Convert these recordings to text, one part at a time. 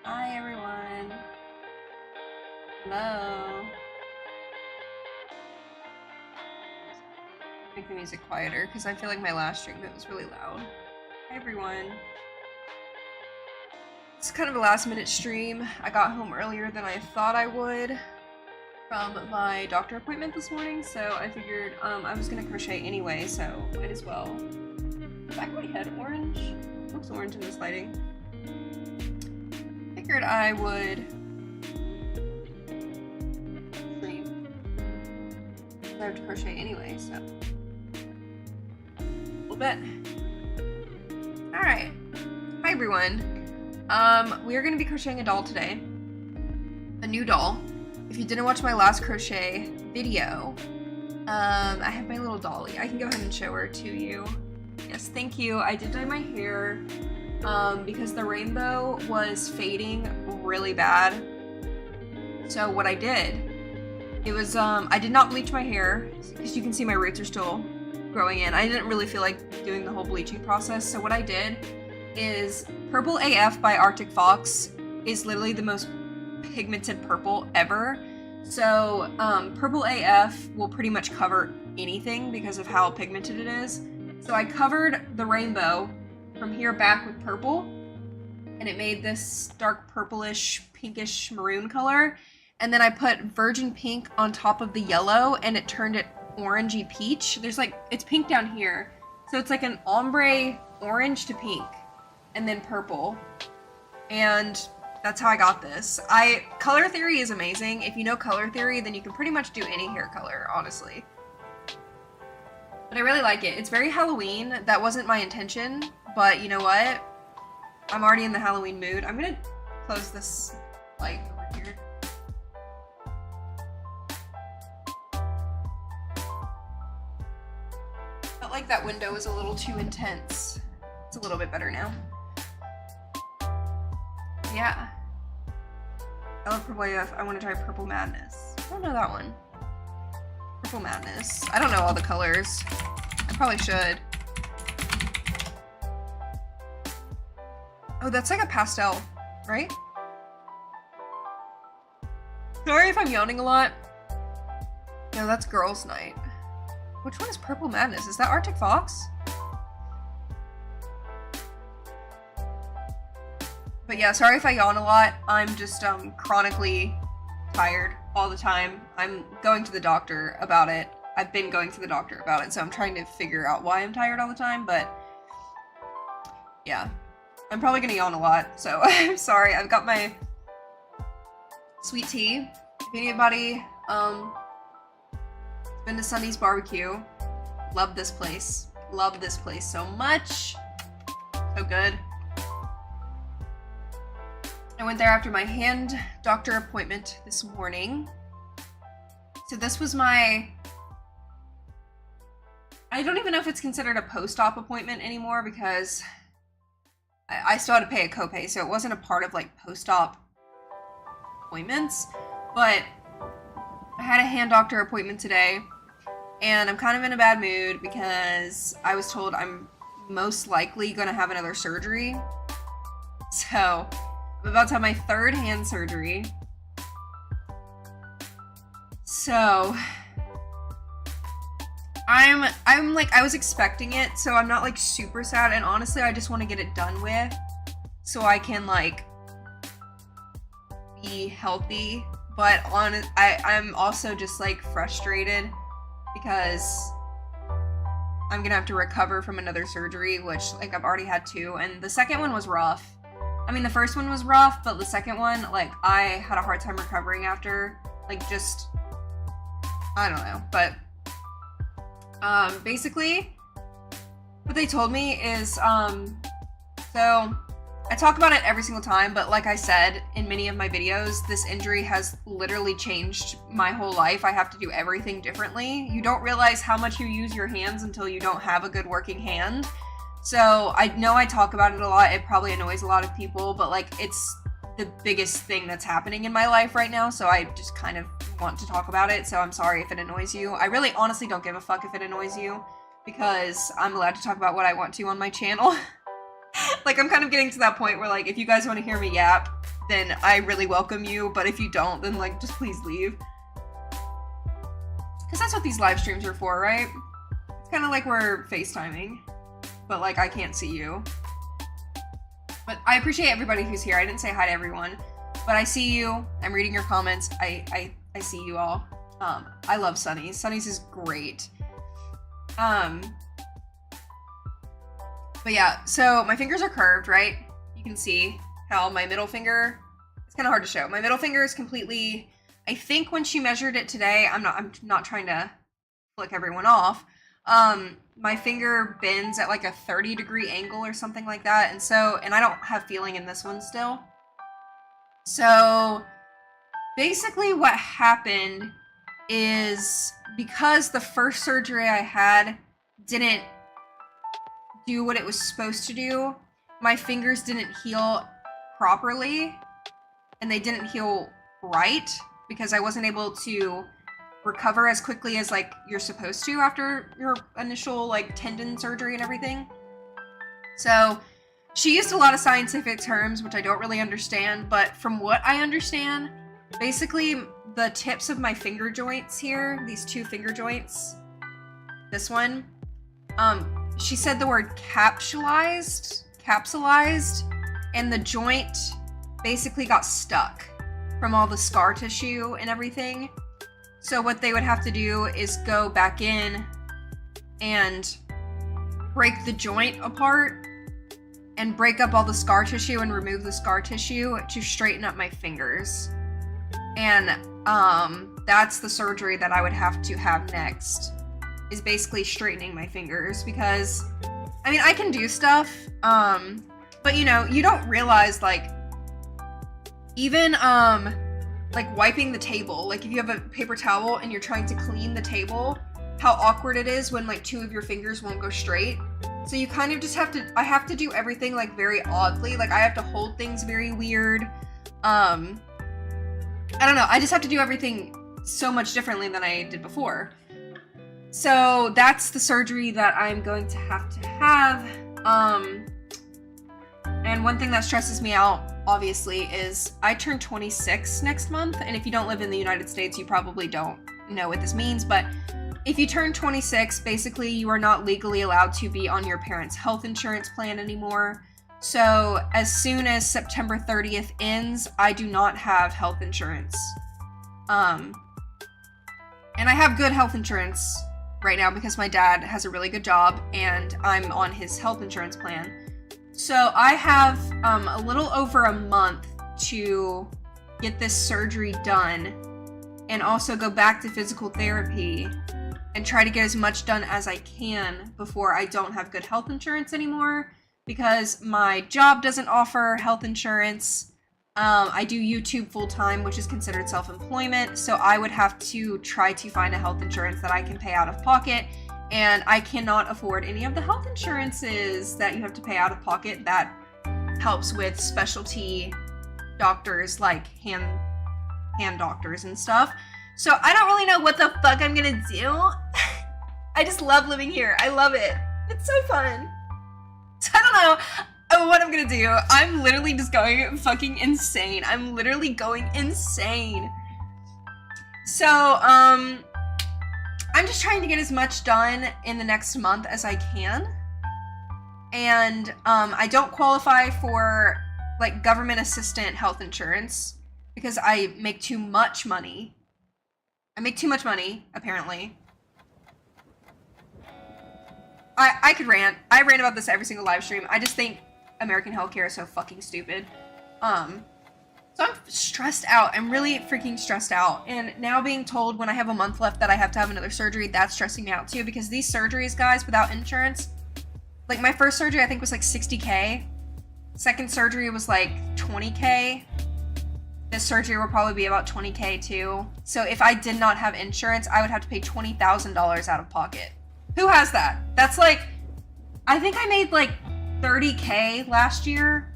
Hi everyone. Hello. Make the music quieter because I feel like my last stream it was really loud. Hi everyone. It's kind of a last minute stream. I got home earlier than I thought I would from my doctor appointment this morning, so I figured I was gonna crochet anyway, so might as well. Back of my head orange. It looks orange in this lighting. Figured I would stream. I have to crochet anyway, so a little bit. All right. Hi everyone. We are going to be crocheting a doll today. A new doll. If you didn't watch my last crochet video, I have my little dolly. I can go ahead and show her to you. Yes, thank you. I did dye my hair because the rainbow was fading really bad. So what I did, it was, I did not bleach my hair because you can see my roots are still growing in. I didn't really feel like doing the whole bleaching process. So what I did is Purple AF by Arctic Fox is literally the most pigmented purple ever. So Purple AF will pretty much cover anything because of how pigmented it is. So I covered the rainbow from here back with purple, and it made this dark purplish, pinkish maroon color. And then I put virgin pink on top of the yellow, and it turned it orangey peach. There's like, it's pink down here. So it's like an ombre orange to pink, and then purple. And that's how I got this. Color theory is amazing. If you know color theory, then you can pretty much do any hair color, honestly. But I really like it. It's very Halloween. That wasn't my intention, but you know what? I'm already in the Halloween mood. I'm gonna close this light over here. Felt like that window was a little too intense. It's a little bit better now. Yeah. I love Purple AF. I want to try Purple Madness. I don't know that one. Purple Madness. I don't know all the colors. I probably should. Oh, that's like a pastel, right? Sorry if I'm yawning a lot. No, that's Girls' Night. Which one is Purple Madness? Is that Arctic Fox? But yeah, sorry if I yawn a lot. I'm just chronically tired all the time. I'm going to the doctor about it. I've been going to the doctor about it, so I'm trying to figure out why I'm tired all the time, but yeah. I'm probably gonna yawn a lot, so I'm sorry. I've got my sweet tea. If anybody been to Sunday's barbecue, Love this place. Love this place so much. So good. I went there after my hand doctor appointment this morning. So this was my... I don't even know if it's considered a post-op appointment anymore because I still had to pay a copay, so it wasn't a part of like post-op appointments. But I had a hand doctor appointment today, and I'm kind of in a bad mood because I was told I'm most likely going to have another surgery. So I'm about to have my 3rd hand surgery. So I'm like, I was expecting it, so I'm not like super sad, and honestly I just want to get it done with so I can like be healthy. But I'm also just like frustrated because I'm gonna have to recover from another surgery, which like I've already had 2, and the second one was rough. I mean, the first one was rough, but the second one, like, I had a hard time recovering after. Like, just, I don't know. But, basically, what they told me is, so, I talk about it every single time, but like I said in many of my videos, this injury has literally changed my whole life. I have to do everything differently. You don't realize how much you use your hands until you don't have a good working hand. So I know I talk about it a lot. It probably annoys a lot of people, but like it's the biggest thing that's happening in my life right now. So I just kind of want to talk about it. So I'm sorry if it annoys you. I really honestly don't give a fuck if it annoys you because I'm allowed to talk about what I want to on my channel. Like I'm kind of getting to that point where like if you guys want to hear me yap, then I really welcome you. But if you don't, then like just please leave. Because that's what these live streams are for, right? It's kind of like we're FaceTiming. But like I can't see you. But I appreciate everybody who's here. I didn't say hi to everyone, but I see you. I'm reading your comments. I see you all. I love Sunny's. Sunny's is great. But yeah, so my fingers are curved, right? You can see how my middle finger, it's kind of hard to show. My middle finger is completely, I think when she measured it today, I'm not trying to flick everyone off. My finger bends at like a 30-degree angle or something like that. And I don't have feeling in this one still. So basically what happened is because the first surgery I had didn't do what it was supposed to do, my fingers didn't heal properly and they didn't heal right because I wasn't able to recover as quickly as like you're supposed to after your initial like tendon surgery and everything. So she used a lot of scientific terms which I don't really understand, but from what I understand, basically the tips of my finger joints here, these 2 finger joints, this one, she said the word capsulized, and the joint basically got stuck from all the scar tissue and everything. So what they would have to do is go back in and break the joint apart and break up all the scar tissue and remove the scar tissue to straighten up my fingers. And that's the surgery that I would have to have next, is basically straightening my fingers because, I mean, I can do stuff, but you know, you don't realize like, even like wiping the table, like if you have a paper towel and you're trying to clean the table, how awkward it is when like 2 of your fingers won't go straight. So you kind of just have to, I have to do everything like very oddly, like I have to hold things very weird. I don't know, I just have to do everything so much differently than I did before. So that's the surgery that I'm going to have. And one thing that stresses me out, obviously, is I turn 26 next month. And if you don't live in the United States, you probably don't know what this means. But if you turn 26, basically you are not legally allowed to be on your parents' health insurance plan anymore. So as soon as September 30th ends, I do not have health insurance. And I have good health insurance right now because my dad has a really good job and I'm on his health insurance plan. So I have a little over a month to get this surgery done and also go back to physical therapy and try to get as much done as I can before I don't have good health insurance anymore, because my job doesn't offer health insurance. I do YouTube full-time, which is considered self-employment, so I would have to try to find a health insurance that I can pay out of pocket, and I cannot afford any of the health insurances that you have to pay out of pocket that helps with specialty doctors like hand doctors and stuff. So I don't really know what the fuck I'm gonna do. I just love living here. I love it. It's so fun. So I don't know what I'm gonna do. I'm literally just going fucking insane. I'm literally going insane. So, I'm just trying to get as much done in the next month as I can. And, I don't qualify for, like, government assistant health insurance because I make too much money. I make too much money, apparently. I could rant. I rant about this every single live stream. I just think American healthcare is so fucking stupid. So I'm stressed out. I'm really freaking stressed out. And now being told when I have a month left that I have to have another surgery, that's stressing me out too, because these surgeries, guys, without insurance, like my first surgery I think was like 60K. Second surgery was like 20K. This surgery will probably be about 20K too. So if I did not have insurance, I would have to pay $20,000 out of pocket. Who has that? That's like, I think I made like 30K last year,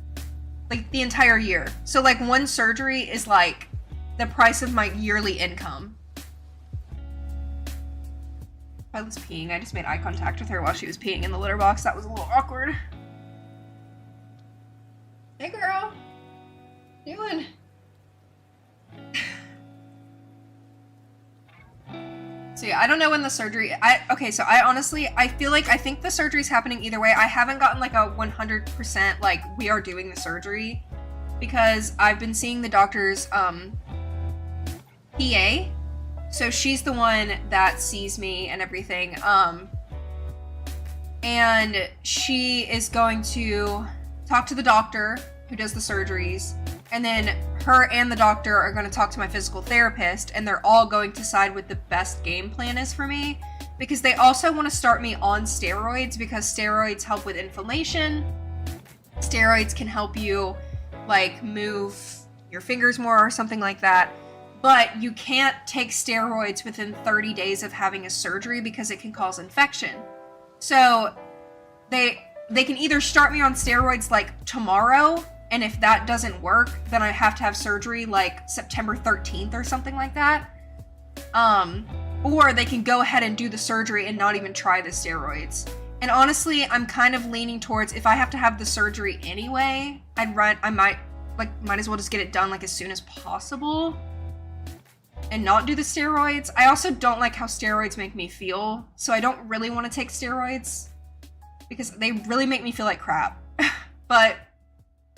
like the entire year. So like one surgery is like the price of my yearly income. I was peeing. I just made eye contact with her while she was peeing in the litter box. That was a little awkward. Hey girl, what you doing? So yeah, I don't know when the surgery, so I think the surgery's happening either way. I haven't gotten like a 100% like we are doing the surgery, because I've been seeing the doctor's PA. So she's the one that sees me and everything. And she is going to talk to the doctor who does the surgeries, and then her and the doctor are going to talk to my physical therapist, and they're all going to decide what the best game plan is for me, because they also want to start me on steroids, because steroids help with inflammation. Steroids can help you like move your fingers more or something like that, but you can't take steroids within 30 days of having a surgery because it can cause infection. So they can either start me on steroids like tomorrow, and if that doesn't work, then I have to have surgery like September 13th or something like that. Or they can go ahead and do the surgery and not even try the steroids. And honestly, I'm kind of leaning towards, if I have to have the surgery anyway, I might as well just get it done like as soon as possible and not do the steroids. I also don't like how steroids make me feel, so I don't really want to take steroids because they really make me feel like crap. But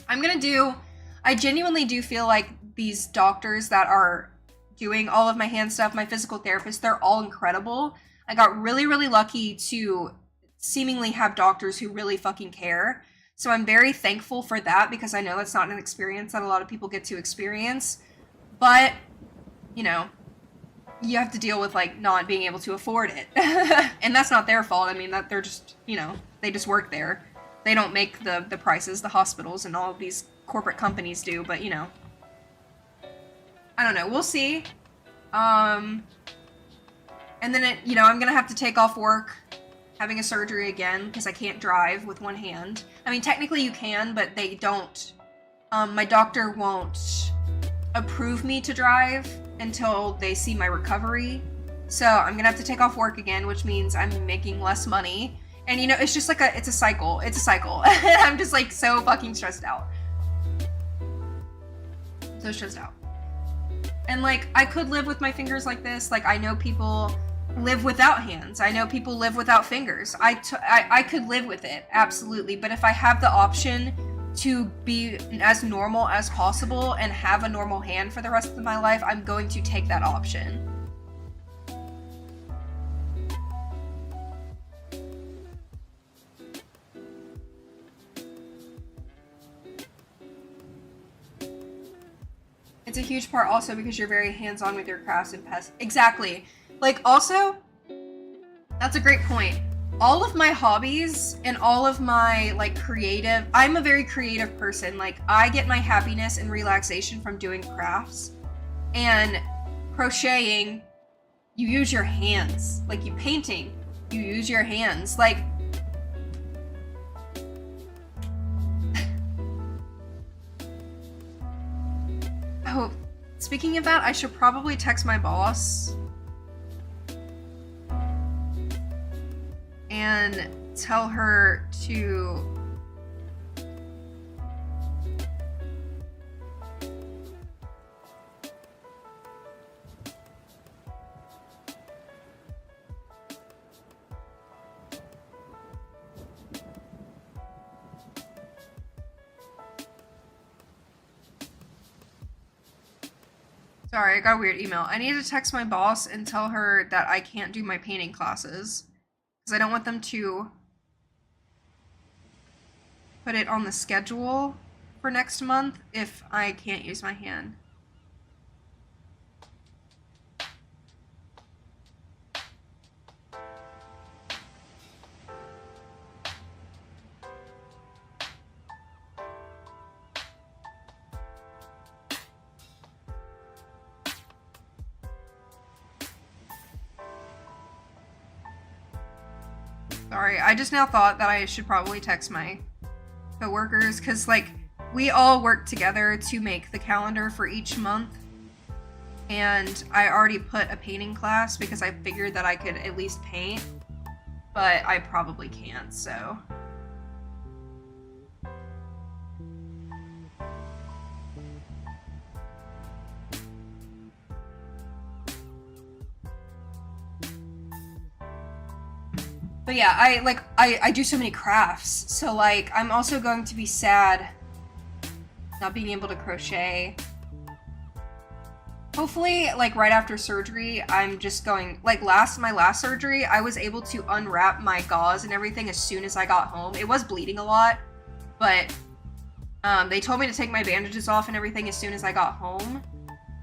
I genuinely do feel like these doctors that are doing all of my hand stuff, my physical therapist, they're all incredible. I got really, really lucky to seemingly have doctors who really fucking care. So I'm very thankful for that, because I know it's not an experience that a lot of people get to experience. But, you know, you have to deal with like not being able to afford it. And that's not their fault. I mean, that they're just, you know, they just work there. They don't make the prices, the hospitals and all of these corporate companies do, but you know. I don't know, we'll see. And then I'm gonna have to take off work, having a surgery again, because I can't drive with one hand. I mean, technically you can, but they don't. My doctor won't approve me to drive until they see my recovery. So I'm gonna have to take off work again, which means I'm making less money. And you know, it's just like it's a cycle. It's a cycle. I'm just like so fucking stressed out. So stressed out. And like, I could live with my fingers like this. Like, I know people live without hands. I know people live without fingers. I could live with it, absolutely. But if I have the option to be as normal as possible and have a normal hand for the rest of my life, I'm going to take that option. It's a huge part also because you're very hands-on with your crafts and pests. Exactly. Like, also, That's a great point. All of my hobbies and all of my like creative, I'm a very creative person. Like I get my happiness and relaxation from doing crafts. And crocheting, you use your hands. Like you painting, you use your hands. Like oh, speaking of that, I should probably text my boss and tell her to Sorry, I got a weird email. I need to text my boss and tell her that I can't do my painting classes because I don't want them to put it on the schedule for next month if I can't use my hand. Sorry, I just now thought that I should probably text my coworkers because, like, we all work together to make the calendar for each month. And I already put a painting class because I figured that I could at least paint, but I probably can't, so. But yeah, I do so many crafts, so like I'm also going to be sad not being able to crochet. Hopefully, like right after surgery, I'm just going, like my last surgery, I was able to unwrap my gauze and everything as soon as I got home. It was bleeding a lot, but they told me to take my bandages off and everything as soon as I got home.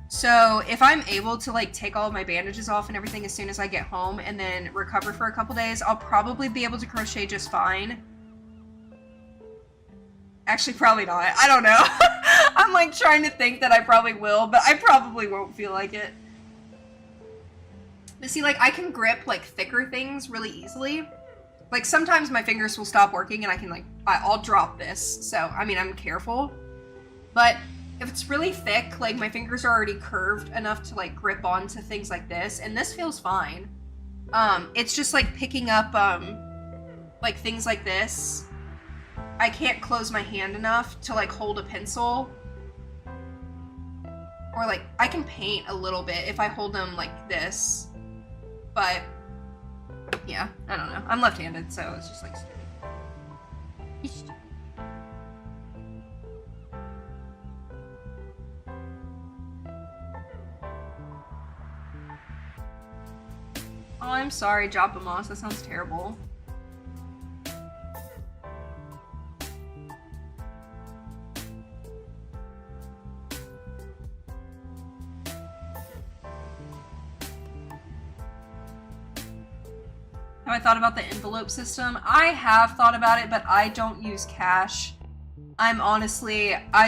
So if I'm able to like take all of my bandages off and everything as soon as I get home and then recover for a couple days, I'll probably be able to crochet just fine. Actually, probably not. I don't know. I'm like trying to think that I probably will, but I probably won't feel like it. But see, like I can grip like thicker things really easily. Like sometimes my fingers will stop working and I can like, I'll drop this. So, I mean, I'm careful. But if it's really thick, like my fingers are already curved enough to like grip onto things like this, and this feels fine. It's just like picking up like things like this. I can't close my hand enough to like hold a pencil. Or like I can paint a little bit if I hold them like this. But yeah, I don't know. I'm left-handed, so it's just like stupid. Oh, I'm sorry, Joppa Moss. That sounds terrible. Have I thought about the envelope system? I have thought about it, but I don't use cash. I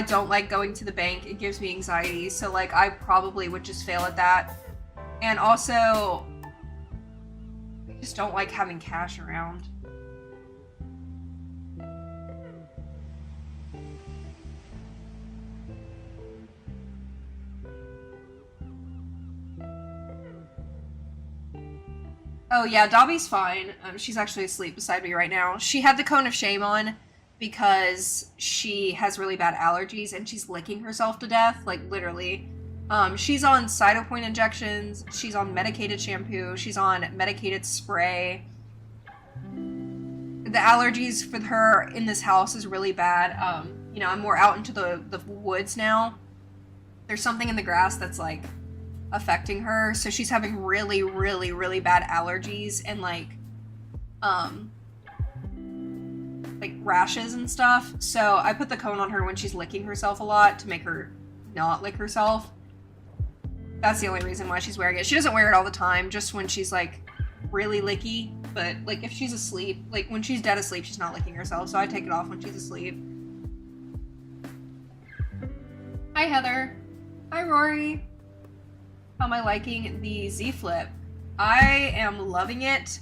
don't like going to the bank. It gives me anxiety, so like I probably would just fail at that. And also, I just don't like having cash around. Oh yeah, Dobby's fine. She's actually asleep beside me right now. She had the cone of shame on because she has really bad allergies and she's licking herself to death, like literally. She's on Cytopoint injections, she's on medicated shampoo, she's on medicated spray. The allergies for her in this house is really bad. You know, I'm more out into the woods now. There's something in the grass that's like affecting her, so she's having really, really, really bad allergies and like rashes and stuff. So I put the cone on her when she's licking herself a lot to make her not lick herself. That's the only reason why she's wearing it. She doesn't wear it all the time, just when she's like really licky, but like if she's asleep, like when she's dead asleep, she's not licking herself, so I take it off when she's asleep. Hi Heather. Hi Rory. How am I liking the Z Flip? I am loving it.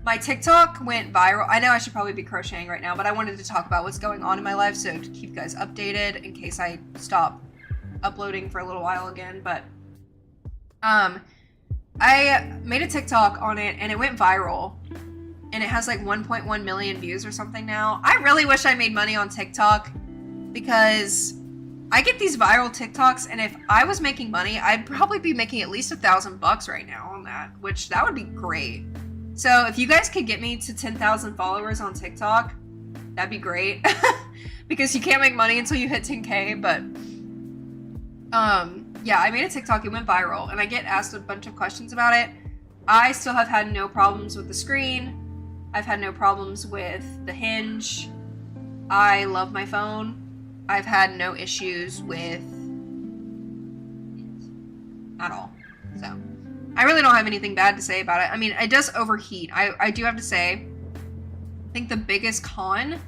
My TikTok went viral. I know I should probably be crocheting right now, but I wanted to talk about what's going on in my life, so to keep you guys updated in case I stop uploading for a little while again. But I made a TikTok on it and it went viral, and it has like 1.1 million views or something now. I really wish I made money on TikTok, because I get these viral TikToks, and if I was making money, I'd probably be making at least $1,000 right now on that, which that would be great. So if you guys could get me to 10,000 followers on TikTok, that'd be great. Because you can't make money until you hit 10K, but yeah, I made a TikTok, it went viral, and I get asked a bunch of questions about it. I still have had no problems with the screen. I've had no problems with the hinge. I love my phone. I've had no issues with it at all. So I really don't have anything bad to say about it. I mean, it does overheat. I do have to say, I think the biggest con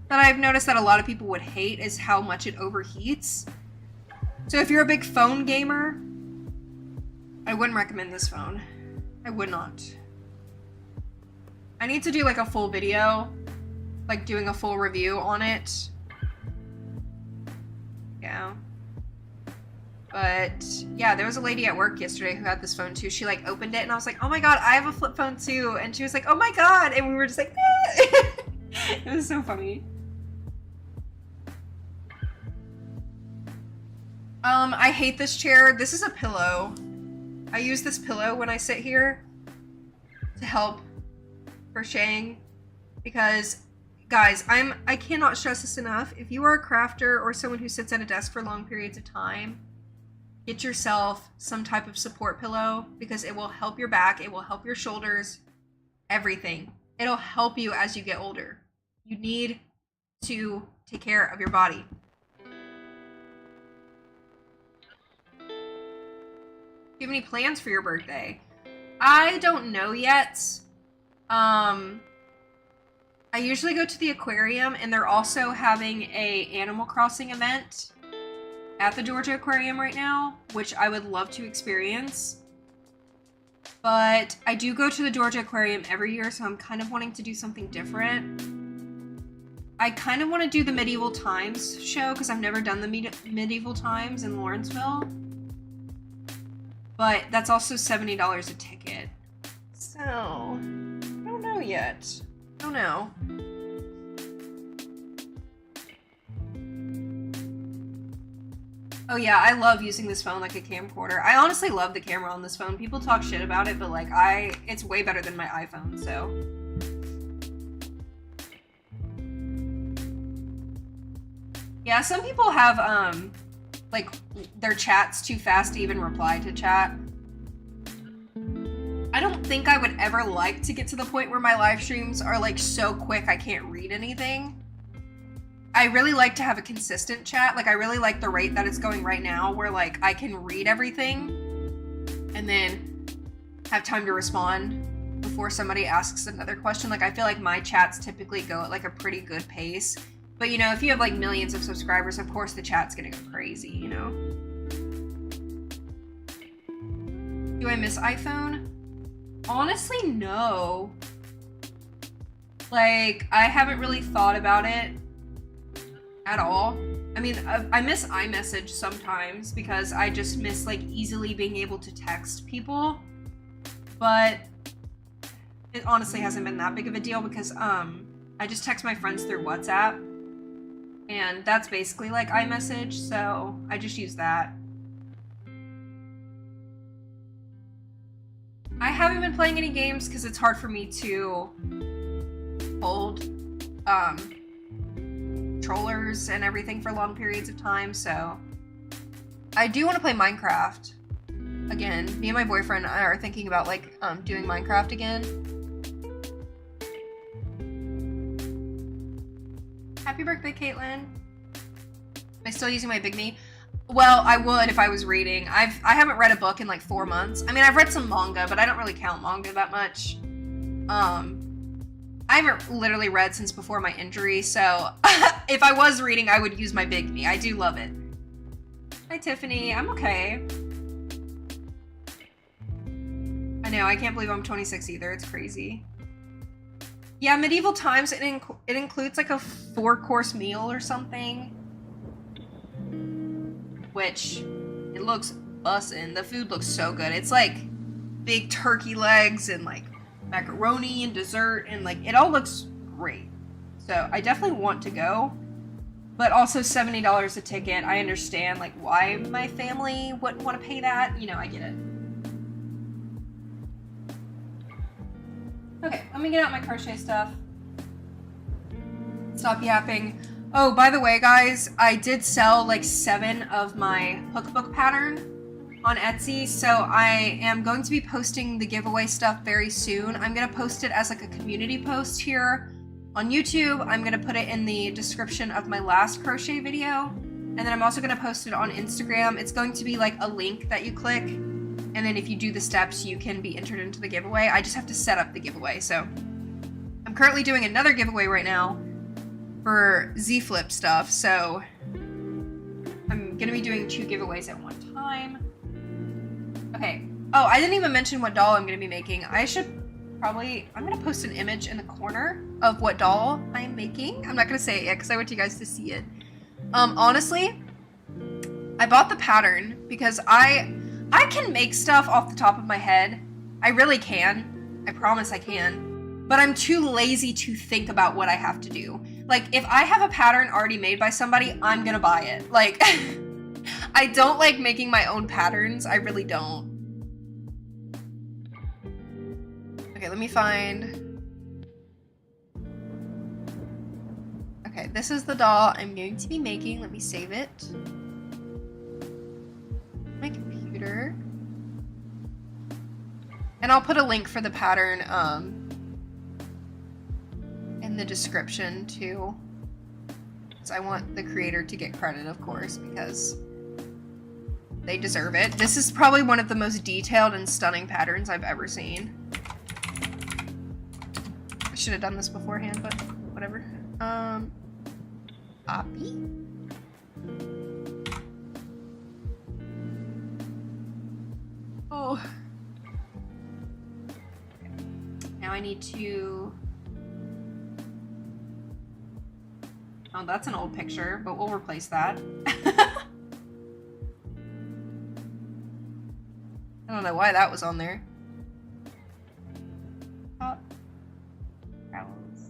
that I've noticed that a lot of people would hate is how much it overheats. So if you're a big phone gamer, I wouldn't recommend this phone. I would not. I need to do like a full video, like doing a full review on it. Yeah. But yeah, there was a lady at work yesterday who had this phone too. She like opened it and I was like, oh my god, I have a flip phone too. And she was like, oh my god. And we were just like, it was so funny. I hate this chair. This is a pillow. I use this pillow when I sit here to help crocheting, because guys, I cannot stress this enough. If you are a crafter or someone who sits at a desk for long periods of time, get yourself some type of support pillow, because it will help your back, it will help your shoulders, everything. It'll help you as you get older. You need to take care of your body. Do you have any plans for your birthday? I don't know yet. I usually go to the aquarium, and they're also having a Animal Crossing event at the Georgia Aquarium right now, which I would love to experience. But I do go to the Georgia Aquarium every year, so I'm kind of wanting to do something different. I kind of want to do the Medieval Times show, because I've never done the Medieval Times in Lawrenceville. But that's also $70 a ticket. So, I don't know yet. I don't know. Oh yeah, I love using this phone like a camcorder. I honestly love the camera on this phone. People talk shit about it, but like it's way better than my iPhone, so. Yeah, some people have like their chat's too fast to even reply to chat. I don't think I would ever like to get to the point where my live streams are like so quick I can't read anything. I really like to have a consistent chat. Like I really like the rate that it's going right now, where like I can read everything and then have time to respond before somebody asks another question. Like I feel like my chats typically go at like a pretty good pace. But you know, if you have like millions of subscribers, of course the chat's gonna go crazy, you know? Do I miss iPhone? Honestly, no. Like, I haven't really thought about it at all. I mean, I miss iMessage sometimes, because I just miss like easily being able to text people. But it honestly hasn't been that big of a deal, because I just text my friends through WhatsApp. And that's basically like iMessage, so I just use that. I haven't been playing any games because it's hard for me to hold controllers and everything for long periods of time, so I do want to play Minecraft again. Me and my boyfriend are thinking about like doing Minecraft again. Happy birthday, Caitlin. Am I still using my Big Me? Well, I would if I was reading. I haven't read a book in like 4 months. I mean, I've read some manga, but I don't really count manga that much. I haven't literally read since before my injury, so if I was reading, I would use my big knee. I do love it. Hi, Tiffany. I'm okay. I know, I can't believe I'm 26 either. It's crazy. Yeah, medieval times, it includes like a 4-course meal or something. Which, it looks bussin'. The food looks so good. It's like big turkey legs and like macaroni and dessert and like it all looks great. So I definitely want to go, but also $70 a ticket. I understand like why my family wouldn't want to pay that. You know, I get it. Okay, let me get out my crochet stuff. Stop yapping. Oh, by the way, guys, I did sell like 7 of my hookbook pattern on Etsy, so I am going to be posting the giveaway stuff very soon. I'm gonna post it as like a community post here on YouTube. I'm gonna put it in the description of my last crochet video, and then I'm also gonna post it on Instagram. It's going to be like a link that you click, and then if you do the steps, you can be entered into the giveaway. I just have to set up the giveaway. So I'm currently doing another giveaway right now for Z-Flip stuff, so I'm gonna be doing 2 giveaways at one time. Okay. Oh, I didn't even mention what doll I'm gonna be making. I'm gonna post an image in the corner of what doll I'm making. I'm not gonna say it yet because I want you guys to see it. Honestly, I bought the pattern because I can make stuff off the top of my head. I really can. I promise I can. But I'm too lazy to think about what I have to do. Like, if I have a pattern already made by somebody, I'm gonna buy it. Like, I don't like making my own patterns. I really don't. Okay, let me find... Okay, this is the doll I'm going to be making. Let me save it. My computer. And I'll put a link for the pattern in the description too. Because I want the creator to get credit, of course, because they deserve it. This is probably one of the most detailed and stunning patterns I've ever seen. I should have done this beforehand, but whatever. Copy. Oh. Okay. Now I need to... Oh, that's an old picture, but we'll replace that. I don't know why that was on there. Top owls.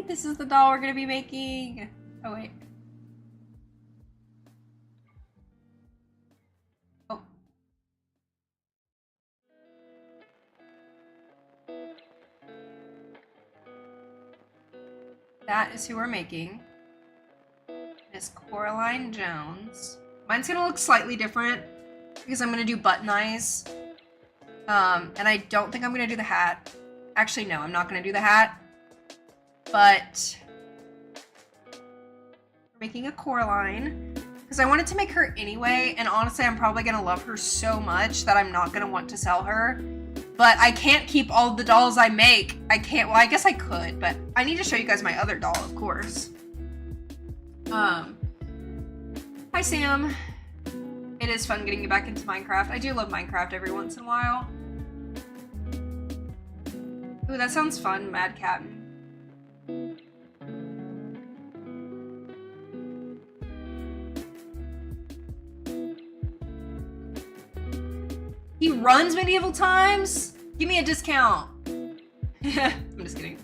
This is the doll we're gonna be making. Oh wait. Oh. That is who we're making. Miss Coraline Jones. Mine's gonna look slightly different because I'm gonna do button eyes. And I don't think I'm gonna do the hat. Actually, no, I'm not gonna do the hat. But we're making a Coraline because I wanted to make her anyway, and honestly, I'm probably gonna love her so much that I'm not gonna want to sell her. But I can't keep all the dolls I make. I can't, well, I guess I could, but I need to show you guys my other doll, of course. Hi, Sam. It is fun getting you back into Minecraft. I do love Minecraft every once in a while. Ooh, that sounds fun, Mad Captain. He runs medieval times? Give me a discount. I'm just kidding.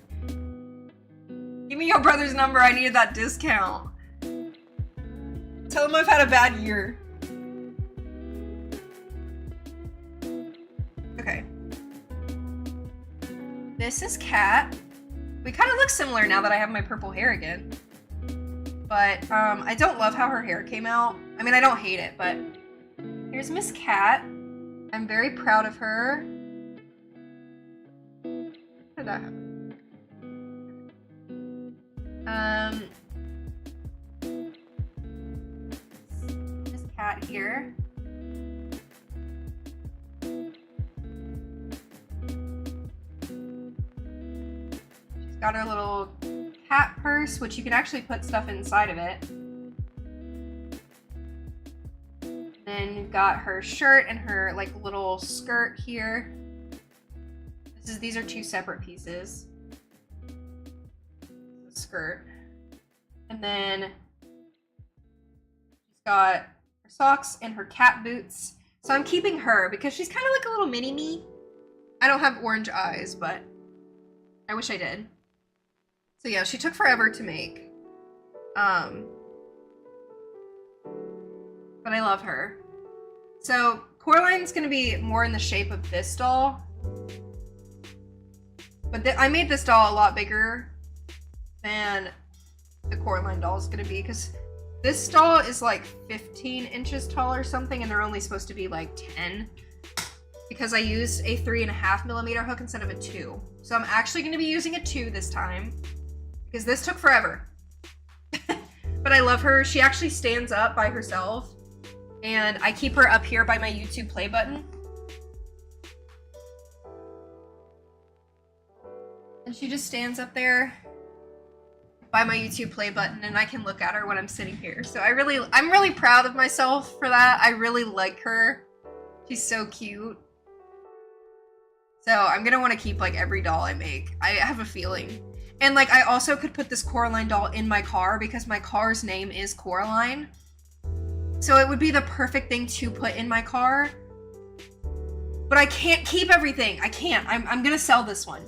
Give me your brother's number. I needed that discount. Tell him I've had a bad year. Okay. This is Kat. We kind of look similar now that I have my purple hair again. But I don't love how her hair came out. I mean, I don't hate it, but here's Miss Kat. I'm very proud of her. How did that happen? This cat here. got her little cat purse, which you can actually put stuff inside of it. Then you've got her shirt and her like little skirt here. These are two separate pieces. The skirt. And then she's got her socks and her cat boots. So I'm keeping her because she's kind of like a little mini me. I don't have orange eyes, but I wish I did. So yeah, she took forever to make. But I love her. So Coraline's gonna be more in the shape of this doll. But I made this doll a lot bigger than the Coraline doll is gonna be, because this doll is like 15 inches tall or something, and they're only supposed to be like 10. Because I used a 3.5mm hook instead of a 2. So I'm actually going to be using a 2 this time, because this took forever. But I love her. She actually stands up by herself, and I keep her up here by my YouTube play button. And she just stands up there by my YouTube play button, and I can look at her when I'm sitting here. So I'm really proud of myself for that. I really like her. She's so cute. So I'm gonna want to keep like every doll I make. I have a feeling. And like I also could put this Coraline doll in my car because my car's name is Coraline. So it would be the perfect thing to put in my car. But I can't keep everything. I can't. I'm gonna sell this one.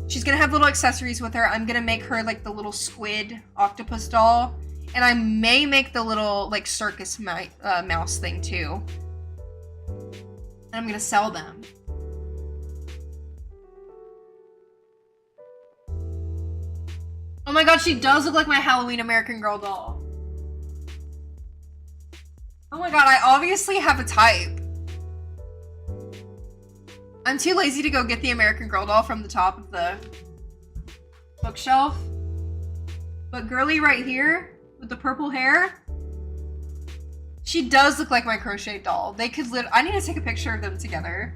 She's gonna have little accessories with her. I'm gonna make her like the little squid octopus doll. And I may make the little like circus mouse thing too. And I'm gonna sell them. Oh my god, she does look like my Halloween American Girl doll. Oh my god, I obviously have a type. I'm too lazy to go get the American Girl doll from the top of the bookshelf. But girly right here, with the purple hair, she does look like my crochet doll. They could I need to take a picture of them together.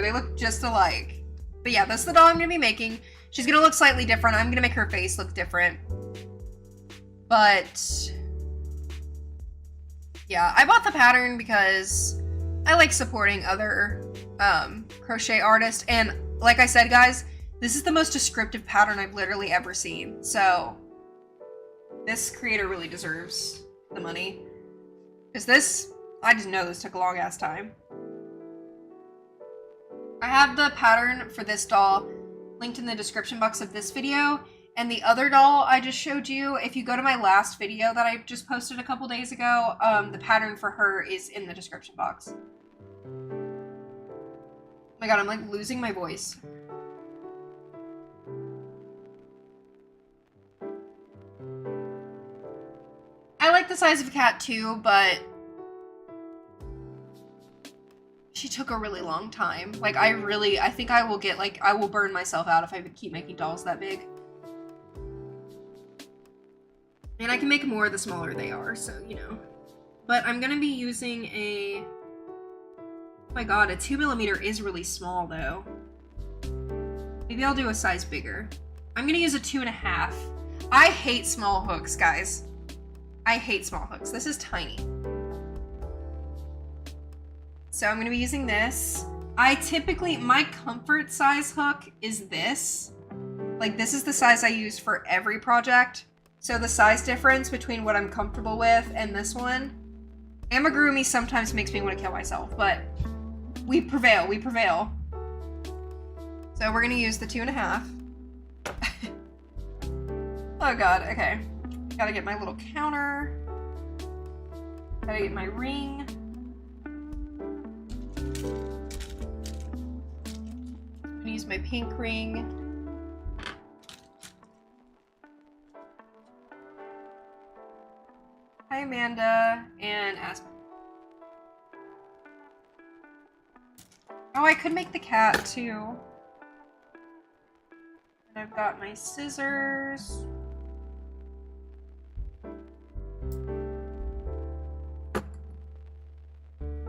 They look just alike. But yeah, that's the doll I'm gonna be making. She's gonna look slightly different. I'm gonna make her face look different. But yeah, I bought the pattern because I like supporting other crochet artists. And like I said, guys, this is the most descriptive pattern I've literally ever seen. So this creator really deserves the money. Because this, I just know this took a long ass time. I have the pattern for this doll linked in the description box of this video, and the other doll I just showed you, if you go to my last video that I just posted a couple days ago, the pattern for her is in the description box. Oh my god, I'm like losing my voice. I like the size of a cat too, but she took a really long time. Like I think I will get like, I will burn myself out if I keep making dolls that big. And I can make more the smaller they are, so you know. But I'm gonna be using oh my god, a 2mm is really small though. Maybe I'll do a size bigger. I'm gonna use a 2.5. I hate small hooks, guys. I hate small hooks. This is tiny. So I'm gonna be using this. My comfort size hook is this. Like this is the size I use for every project. So the size difference between what I'm comfortable with and this one, amigurumi sometimes makes me want to kill myself, but we prevail. So we're gonna use the 2.5. Oh god, okay. Gotta get my little counter. Gotta get my ring. I'm gonna use my pink ring. Hi, Amanda and Aspen. Oh, I could make the cat too. And I've got my scissors.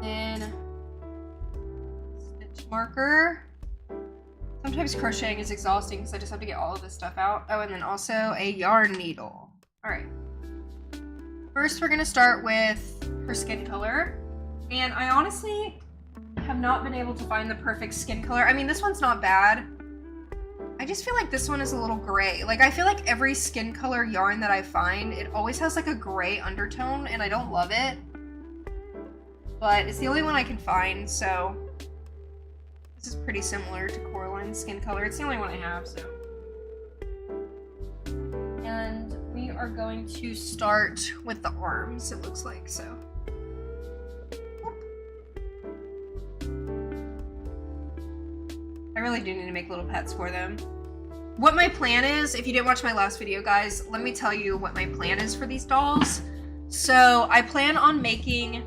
Then stitch marker. Sometimes sometimes crocheting is exhausting because I just have to get all of this stuff out. Oh, and then also a yarn needle. All right. First, we're gonna start with her skin color. And I honestly have not been able to find the perfect skin color. I mean, this one's not bad. I just feel like this one is a little gray. Like, I feel like every skin color yarn that I find, it always has like a gray undertone, and I don't love it. But it's the only one I can find, so this is pretty similar to Coraline's skin color. It's the only one I have, so. And we are going to start with the arms, it looks like, so. I really do need to make little pets for them. What my plan is, if you didn't watch my last video, guys, let me tell you what my plan is for these dolls. So I plan on making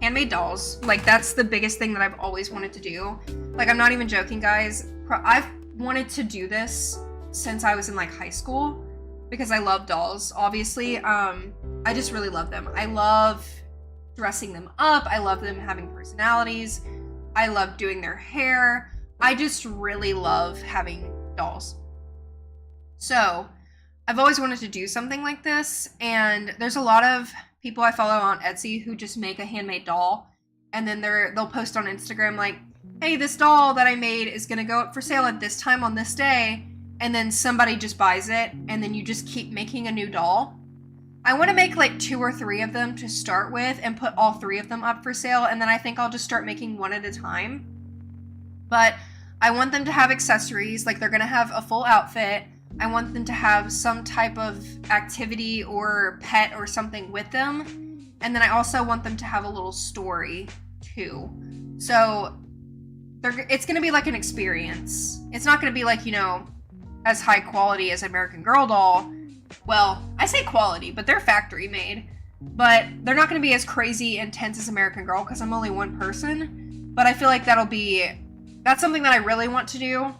handmade dolls. Like, that's the biggest thing that I've always wanted to do. Like, I'm not even joking, guys. I've wanted to do this since I was in like high school because I love dolls, obviously. I just really love them. I love dressing them up. I love them having personalities. I love doing their hair. I just really love having dolls. So I've always wanted to do something like this, and there's a lot of people I follow on Etsy who just make a handmade doll, and then they'll post on Instagram like, hey, this doll that I made is gonna go up for sale at this time on this day, and then somebody just buys it, and then you just keep making a new doll. I want to make like 2 or 3 of them to start with and put all 3 of them up for sale, and then I think I'll just start making one at a time. But I want them to have accessories, like they're gonna have a full outfit. I want them to have some type of activity or pet or something with them. And then I also want them to have a little story too. So it's gonna be like an experience. It's not gonna be like, you know, as high quality as American Girl doll. Well, I say quality, but they're factory made. But they're not gonna be as crazy intense as American Girl because I'm only one person. But I feel like that's something that I really want to do.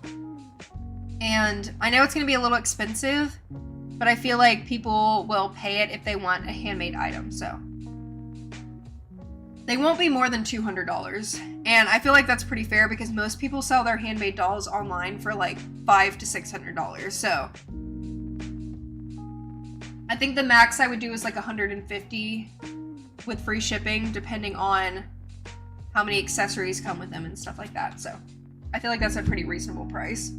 And I know it's going to be a little expensive, but I feel like people will pay it if they want a handmade item, so. They won't be more than $200. And I feel like that's pretty fair because most people sell their handmade dolls online for like $500 to $600, so. I think the max I would do is like $150 with free shipping, depending on how many accessories come with them and stuff like that, so. I feel like that's a pretty reasonable price.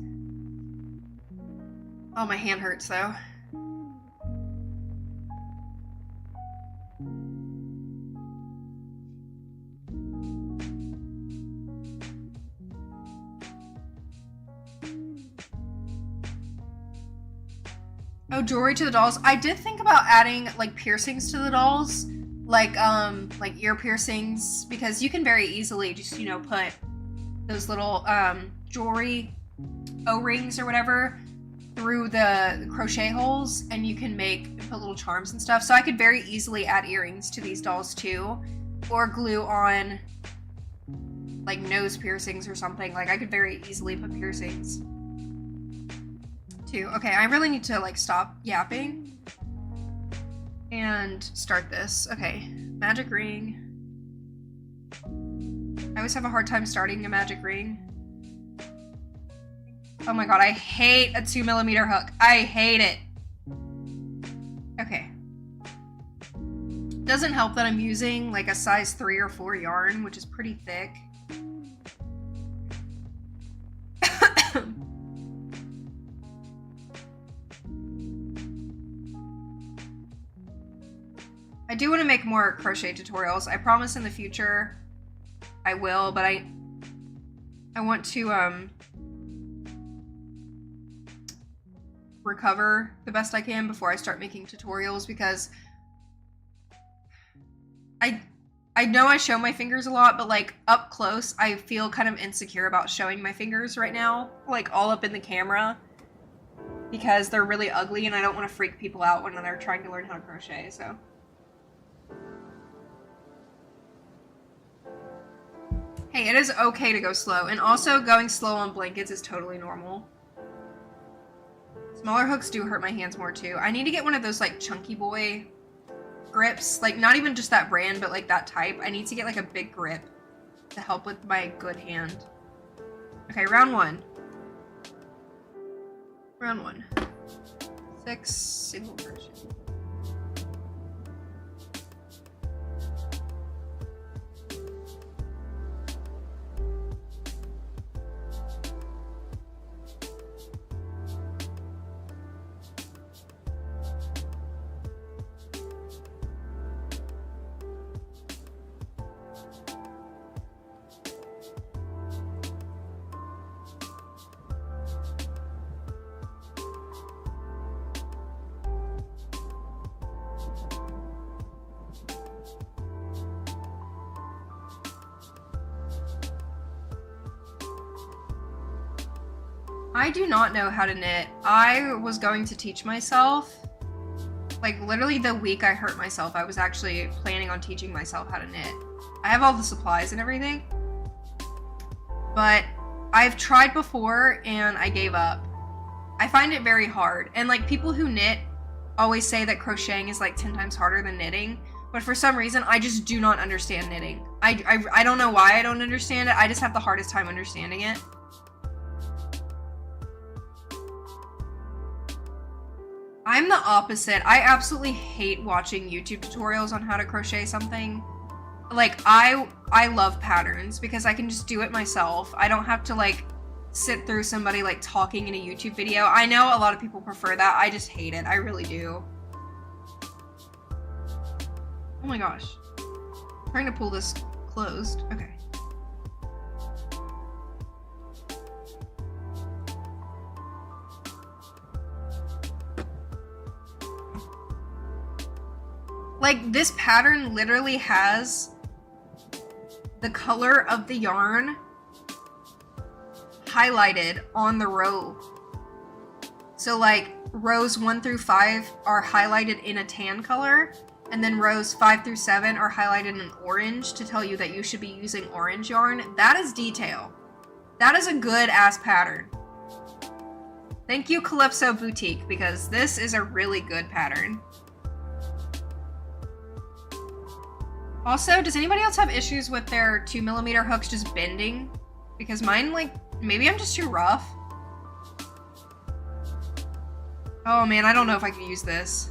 Oh, my hand hurts though. Oh, jewelry to the dolls. I did think about adding like piercings to the dolls, like ear piercings, because you can very easily just, you know, put those little jewelry O-rings or whatever through the crochet holes, and you can put little charms and stuff. So I could very easily add earrings to these dolls too, or glue on like nose piercings or something. Like I could very easily put piercings too. Okay, I really need to like stop yapping and start this. Okay, magic ring. I always have a hard time starting a magic ring. Oh my god, I hate a 2mm hook. I hate it. Okay. Doesn't help that I'm using like a size 3 or 4 yarn, which is pretty thick. I do want to make more crochet tutorials. I promise in the future I will, but I want to recover the best I can before I start making tutorials, because I know I show my fingers a lot, but like up close I feel kind of insecure about showing my fingers right now, like all up in the camera, because they're really ugly and I don't want to freak people out when they're trying to learn how to crochet, so. Hey, it is okay to go slow, and also going slow on blankets is totally normal. Smaller hooks do hurt my hands more too. I need to get one of those like Chunky Boy grips, like not even just that brand, but like that type. I need to get like a big grip to help with my good hand. Okay, round 1. Round 1. 6 single crochet. I do not know how to knit. I was going to teach myself. Like, literally the week I hurt myself, I was actually planning on teaching myself how to knit. I have all the supplies and everything. But I've tried before and I gave up. I find it very hard. And like, people who knit always say that crocheting is like 10 times harder than knitting. But for some reason, I just do not understand knitting. I don't know why I don't understand it. I just have the hardest time understanding it. I'm the opposite. I absolutely hate watching YouTube tutorials on how to crochet something. Like, I love patterns because I can just do it myself. I don't have to like sit through somebody like talking in a YouTube video. I know a lot of people prefer that. I just hate it. I really do. Oh my gosh. I'm trying to pull this closed. Okay. Like, this pattern literally has the color of the yarn highlighted on the row. So like, rows 1 through 5 are highlighted in a tan color, and then rows 5 through 7 are highlighted in orange to tell you that you should be using orange yarn. That is detail. That is a good ass pattern. Thank you, Calypso Boutique, because this is a really good pattern. Also, does anybody else have issues with their 2mm hooks just bending? Because mine, like, maybe I'm just too rough. Oh man, I don't know if I can use this.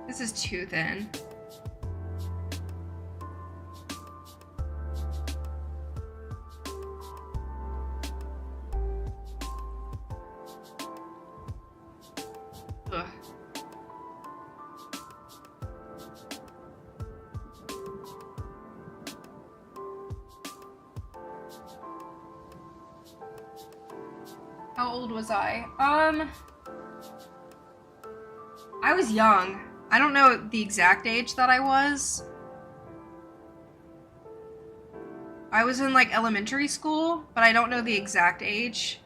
This is too thin. Ugh. How old was I? I was young. I don't know the exact age that I was. I was in like elementary school, but I don't know the exact age.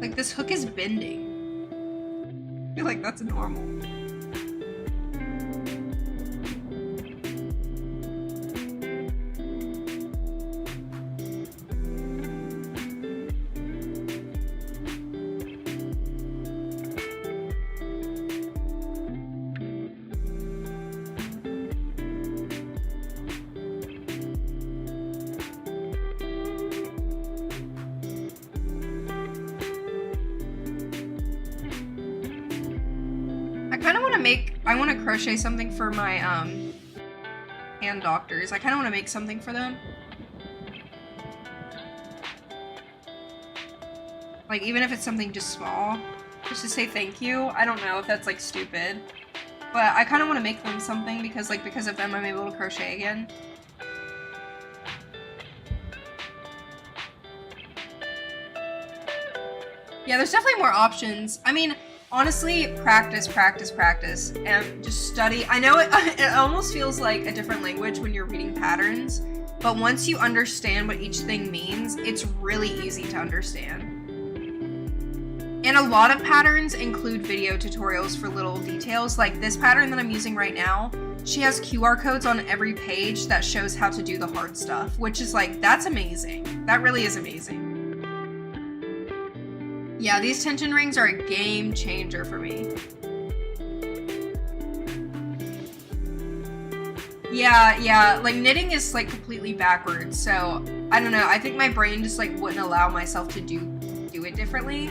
Like, this hook is bending. I feel like that's normal. I want to crochet something for my hand doctors. I kind of want to make something for them. Like, even if it's something just small, just to say thank you. I don't know if that's like stupid, but I kind of want to make them something because of them I'm able to crochet again. Yeah, there's definitely more options. I mean, honestly, practice, and just study. I know it almost feels like a different language when you're reading patterns, but once you understand what each thing means, it's really easy to understand. And a lot of patterns include video tutorials for little details. Like this pattern that I'm using right now, she has QR codes on every page that shows how to do the hard stuff, which is like, that's amazing. That really is amazing. Yeah, these tension rings are a game changer for me. Yeah, like knitting is like completely backwards, so I don't know. I think my brain just like wouldn't allow myself to do it differently.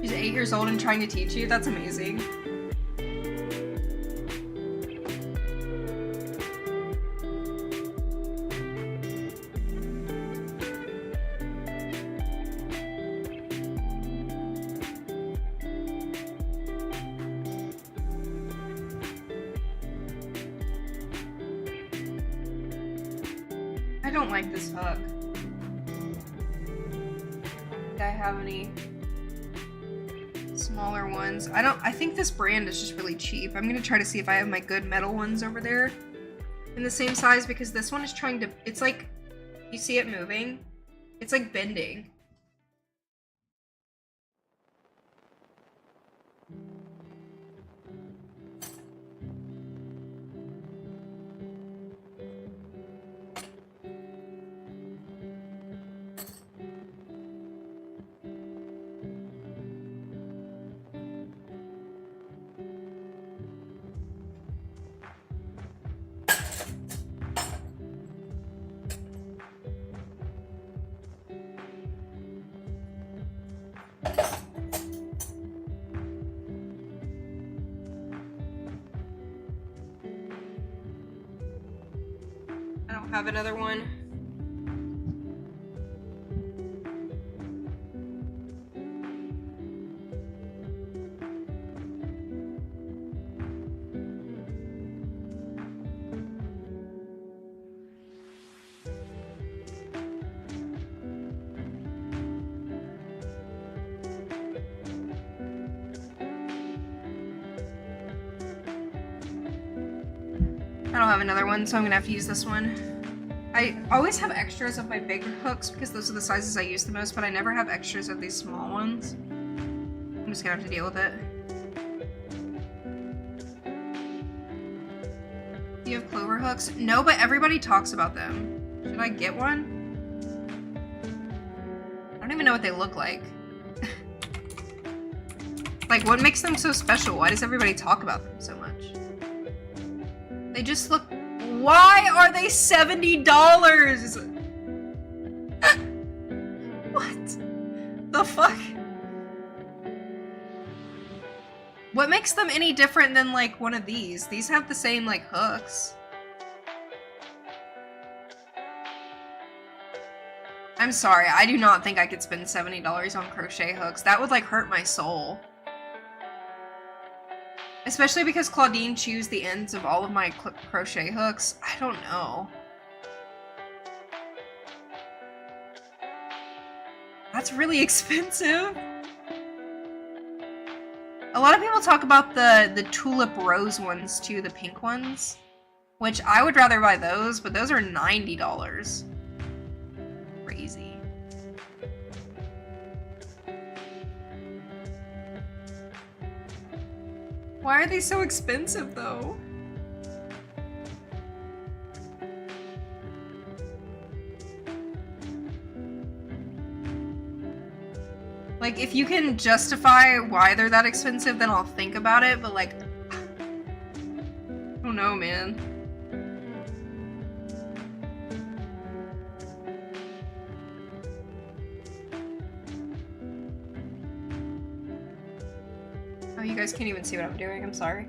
She's 8 years old and trying to teach you. That's amazing. I don't like this hook. Do I have any smaller ones? I think this brand is just really cheap. I'm gonna try to see if I have my good metal ones over there in the same size, because this one is trying to, it's like, you see it moving? It's like bending. Have another one. I don't have another one, so I'm gonna have to use this one. I always have extras of my bigger hooks because those are the sizes I use the most, but I never have extras of these small ones. I'm just gonna have to deal with it. Do you have clover hooks? No, but everybody talks about them. Should I get one? I don't even know what they look like. Like, what makes them so special? Why does everybody talk about them so much? They just look... Why are they $70? What the fuck? What makes them any different than like one of these? These have the same like hooks. I'm sorry, I do not think I could spend $70 on crochet hooks. That would like hurt my soul. Especially because Claudine chews the ends of all of my crochet hooks. I don't know. That's really expensive. A lot of people talk about the tulip rose ones too, the pink ones. Which I would rather buy those, but those are $90. Crazy. Why are they so expensive, though? Like, if you can justify why they're that expensive, then I'll think about it, but like... I don't know, man. You guys can't even see what I'm doing, I'm sorry.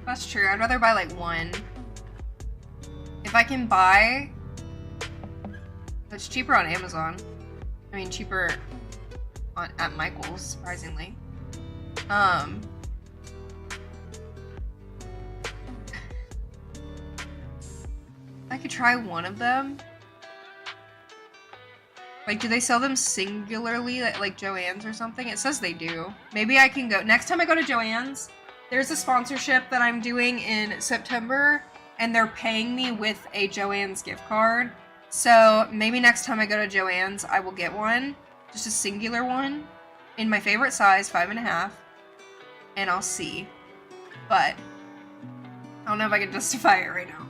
That's true. I'd rather buy like one. If I can buy... It's cheaper on Amazon. I mean, cheaper at Michael's, surprisingly. I could try one of them. Like, do they sell them singularly, like Joann's or something? It says they do. Maybe I can go... Next time I go to Joann's, there's a sponsorship that I'm doing in September, and they're paying me with a Joann's gift card. So maybe next time I go to Joann's, I will get one. Just a singular one. In my favorite size, 5.5. And I'll see. But I don't know if I can justify it right now.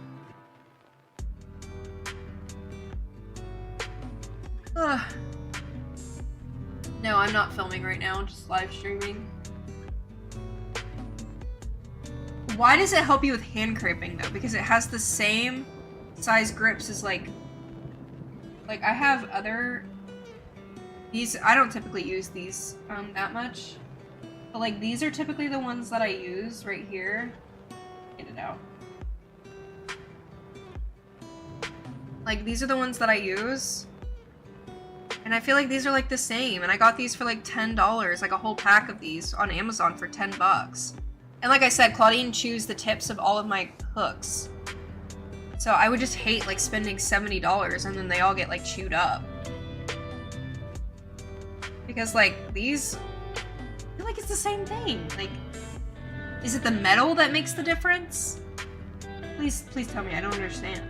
Ugh. No, I'm not filming right now, I'm just live streaming. Why does it help you with hand crimping though? Because it has the same size grips as like I have other, these, I don't typically use these that much. But like these are typically the ones that I use right here. Get it out. Like these are the ones that I use. And I feel like these are like the same. And I got these for like $10, like a whole pack of these on Amazon for 10 bucks. And like I said, Claudine chews the tips of all of my hooks. So I would just hate like spending $70 and then they all get like chewed up. Because like these, I feel like it's the same thing. Like, is it the metal that makes the difference? Please tell me, I don't understand.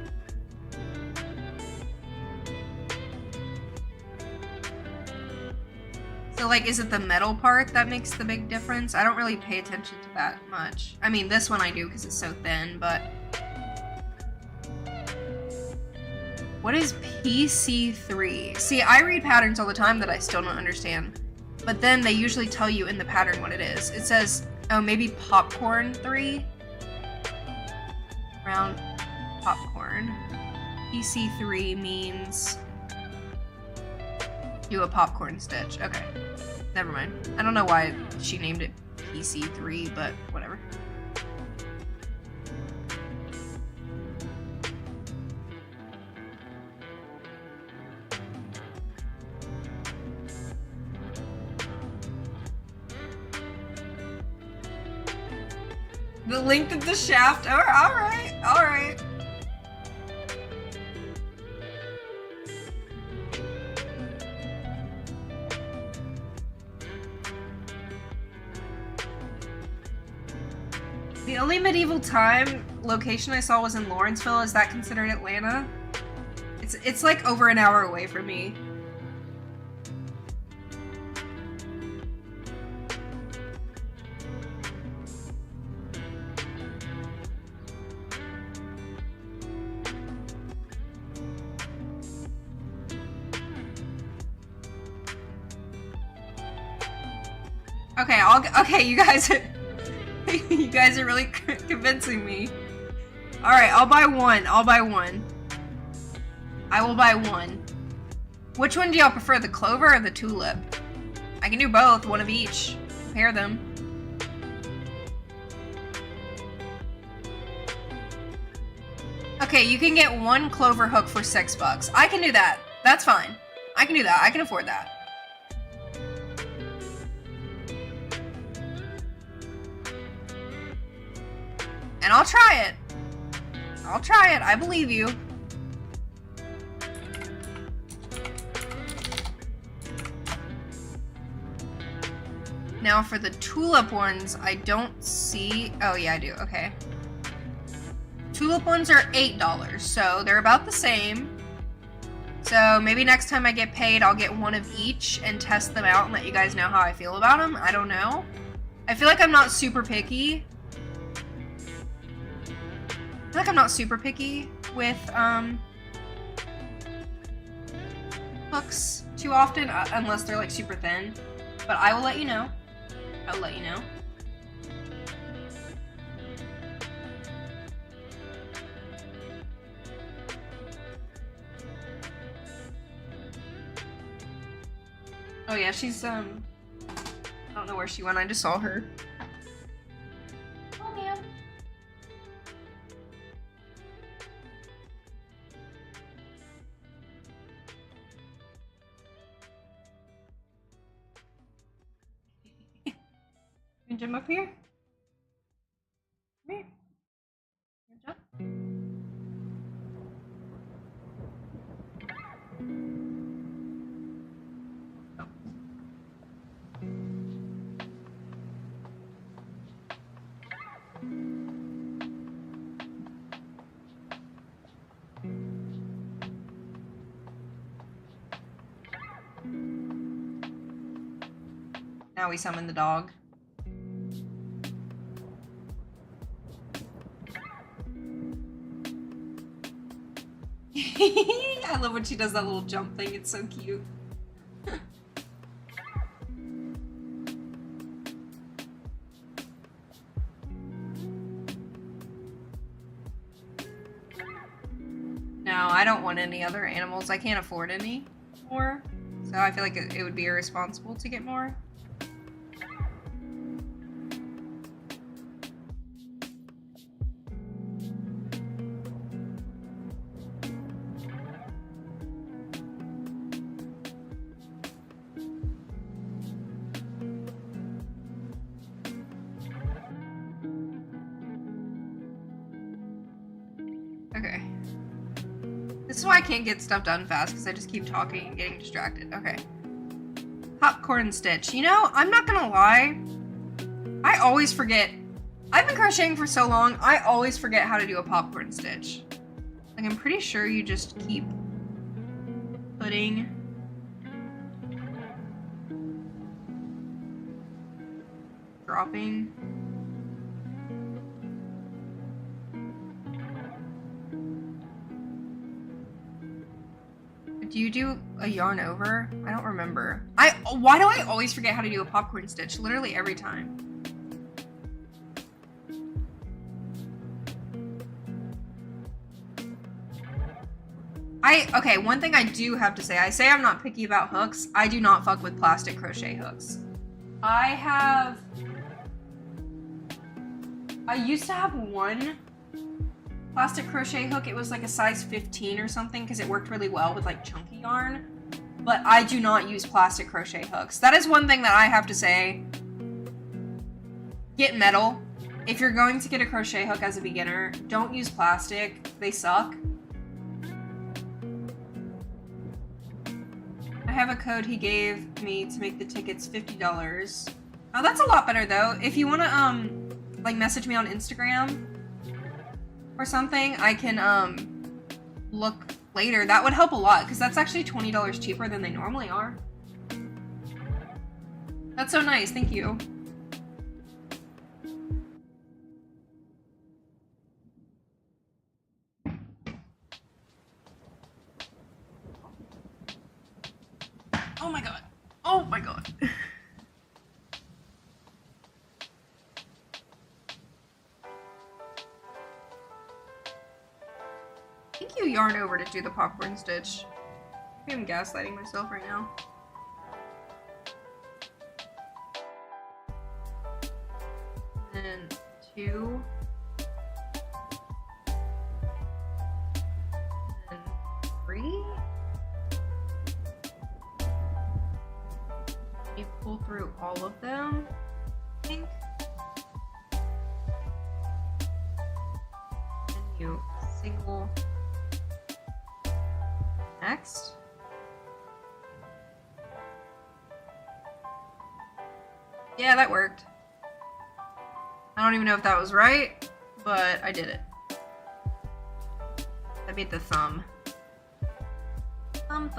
So like, is it the metal part that makes the big difference? I don't really pay attention to that much. I mean, this one I do because it's so thin, but... What is PC3? See, I read patterns all the time that I still don't understand. But then they usually tell you in the pattern what it is. It says, oh, maybe popcorn 3? Round popcorn. PC3 means... do a popcorn stitch. Okay. Never mind. I don't know why she named it PC3, but whatever. The length of the shaft. Alright, alright. The only medieval time location I saw was in Lawrenceville. Is that considered Atlanta? It's like over an hour away from me. Okay, okay, you guys are you guys are really convincing me. Alright, I'll buy one. I'll buy one. I will buy one. Which one do y'all prefer, the clover or the tulip? I can do both, one of each. Compare them. Okay, you can get one clover hook for $6. I can do that. That's fine. I can do that. I can afford that. And I'll try it. I'll try it. I believe you. Now for the tulip ones, I don't see... Oh, yeah, I do. Okay. Tulip ones are $8, so they're about the same. So maybe next time I get paid, I'll get one of each and test them out and let you guys know how I feel about them. I don't know. I feel like I'm not super picky. I feel like I'm not super picky with hooks too often, unless they're like super thin. But I will let you know. I'll let you know. Oh yeah, she's I don't know where she went. I just saw her. Oh man. Can you jump up here? Come here. Can you jump? Now we summon the dog. I love when she does that little jump thing. It's so cute. No, I don't want any other animals. I can't afford any more. So I feel like it would be irresponsible to get more. Okay. This is why I can't get stuff done fast, because I just keep talking and getting distracted. Okay. Popcorn stitch. You know, I'm not gonna lie. I always forget. I've been crocheting for so long, I always forget how to do a popcorn stitch. Like, I'm pretty sure you just keep putting dropping. Do you do a yarn over? I don't remember. Why do I always forget how to do a popcorn stitch? Literally every time. Okay, one thing I do have to say. I say I'm not picky about hooks. I do not fuck with plastic crochet hooks. I used to have one plastic crochet hook. It was like a size 15 or something because it worked really well with like chunky yarn. But I do not use plastic crochet hooks. That is one thing that I have to say. Get metal. If you're going to get a crochet hook as a beginner, don't use plastic. They suck. I have a code he gave me to make the tickets $50. Oh, that's a lot better though. If you want to like message me on Instagram or something, I can look later. That would help a lot because that's actually $20 cheaper than they normally are. That's so nice. Thank you. Oh my god. Oh my god. I think you yarn over to do the popcorn stitch. Maybe I'm gaslighting myself right now. And then 2. And then 3. You pull through all of them, I think. And you single next. Yeah, that worked. I don't even know if that was right, but I did it. I made the thumb. Thumb.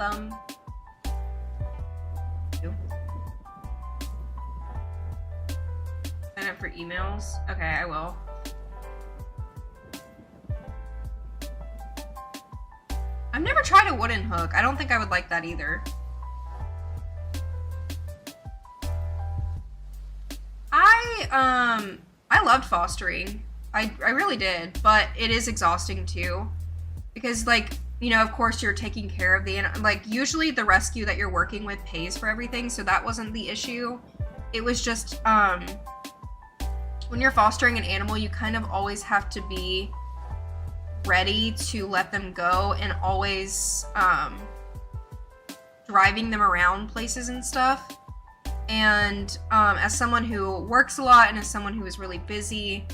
Sign up for emails? Okay, I will. I've never tried a wooden hook. I don't think I would like that either. I loved fostering. I really did, but it is exhausting too. Because like, you know, of course you're taking care of the, like usually the rescue that you're working with pays for everything, so that wasn't the issue. It was just, when you're fostering an animal, you kind of always have to be ready to let them go and always driving them around places and stuff. And as someone who works a lot and as someone who is really busy,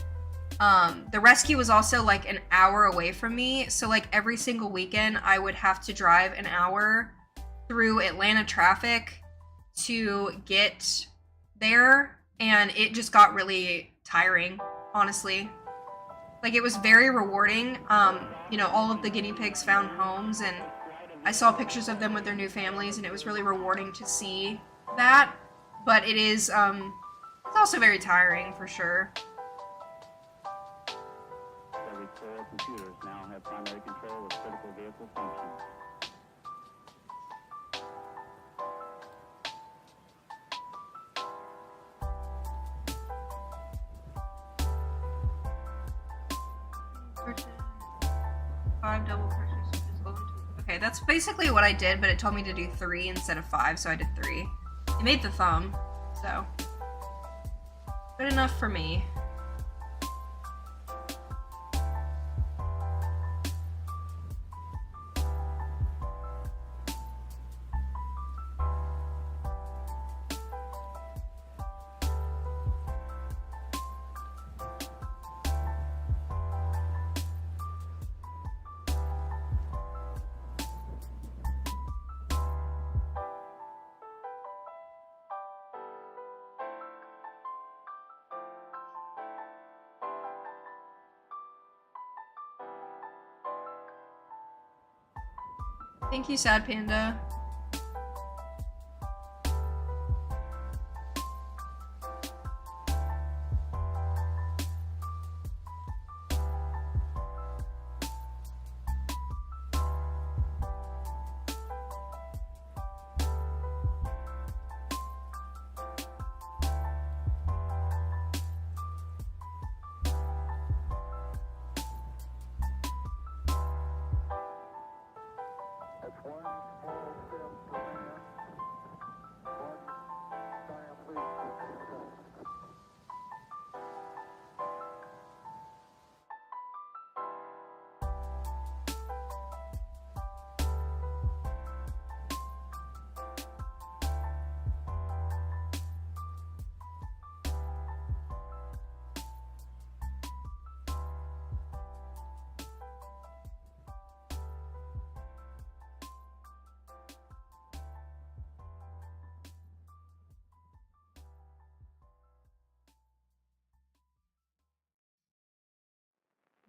the rescue was also like an hour away from me. So like every single weekend I would have to drive an hour through Atlanta traffic to get there, and it just got really tiring, honestly. Like, it was very rewarding. You know, all of the guinea pigs found homes, and I saw pictures of them with their new families, and it was really rewarding to see that. But it is, it's also very tiring, for sure. Every core computers now have primary control of critical vehicle functions. Five double crochets. Okay, that's basically what I did, but it told me to do 3 instead of 5, so I did 3. It made the thumb, so good enough for me. Thank you, Sad Panda.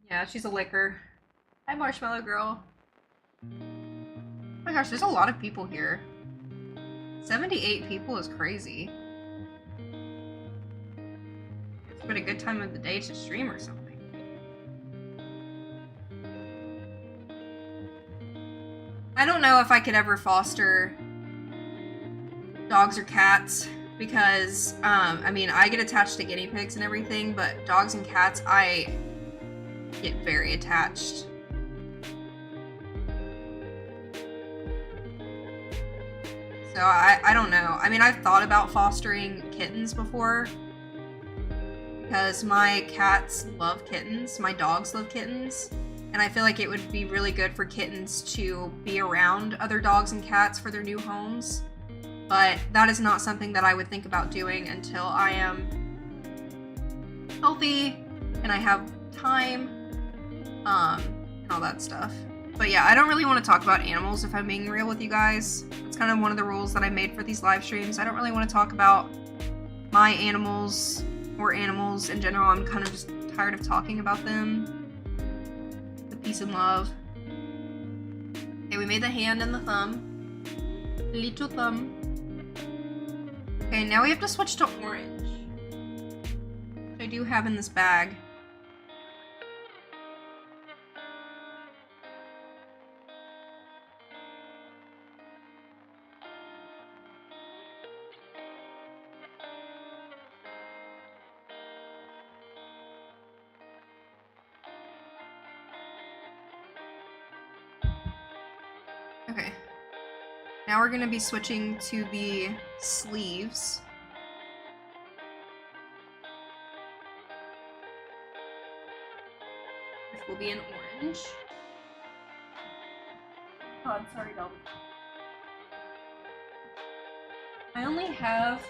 Yeah, she's a licker. Hi, Marshmallow Girl. Oh my gosh, there's a lot of people here. 78 people is crazy. It's been a good time of the day to stream or something. I don't know if I could ever foster dogs or cats because, I mean, I get attached to guinea pigs and everything, but dogs and cats, I get very attached. So I don't know. I mean, I've thought about fostering kittens before because my cats love kittens, my dogs love kittens, and I feel like it would be really good for kittens to be around other dogs and cats for their new homes. But that is not something that I would think about doing until I am healthy and I have time, and all that stuff. But yeah, I don't really want to talk about animals if I'm being real with you guys. It's kind of one of the rules that I made for these live streams. I don't really want to talk about my animals or animals in general. I'm kind of just tired of talking about them. The peace and love. Okay, we made the hand and the thumb. Little thumb. Okay, now we have to switch to orange. Which I do have in this bag. Okay, now we're going to be switching to the sleeves. Which will be in orange. God, sorry, Dom. I only have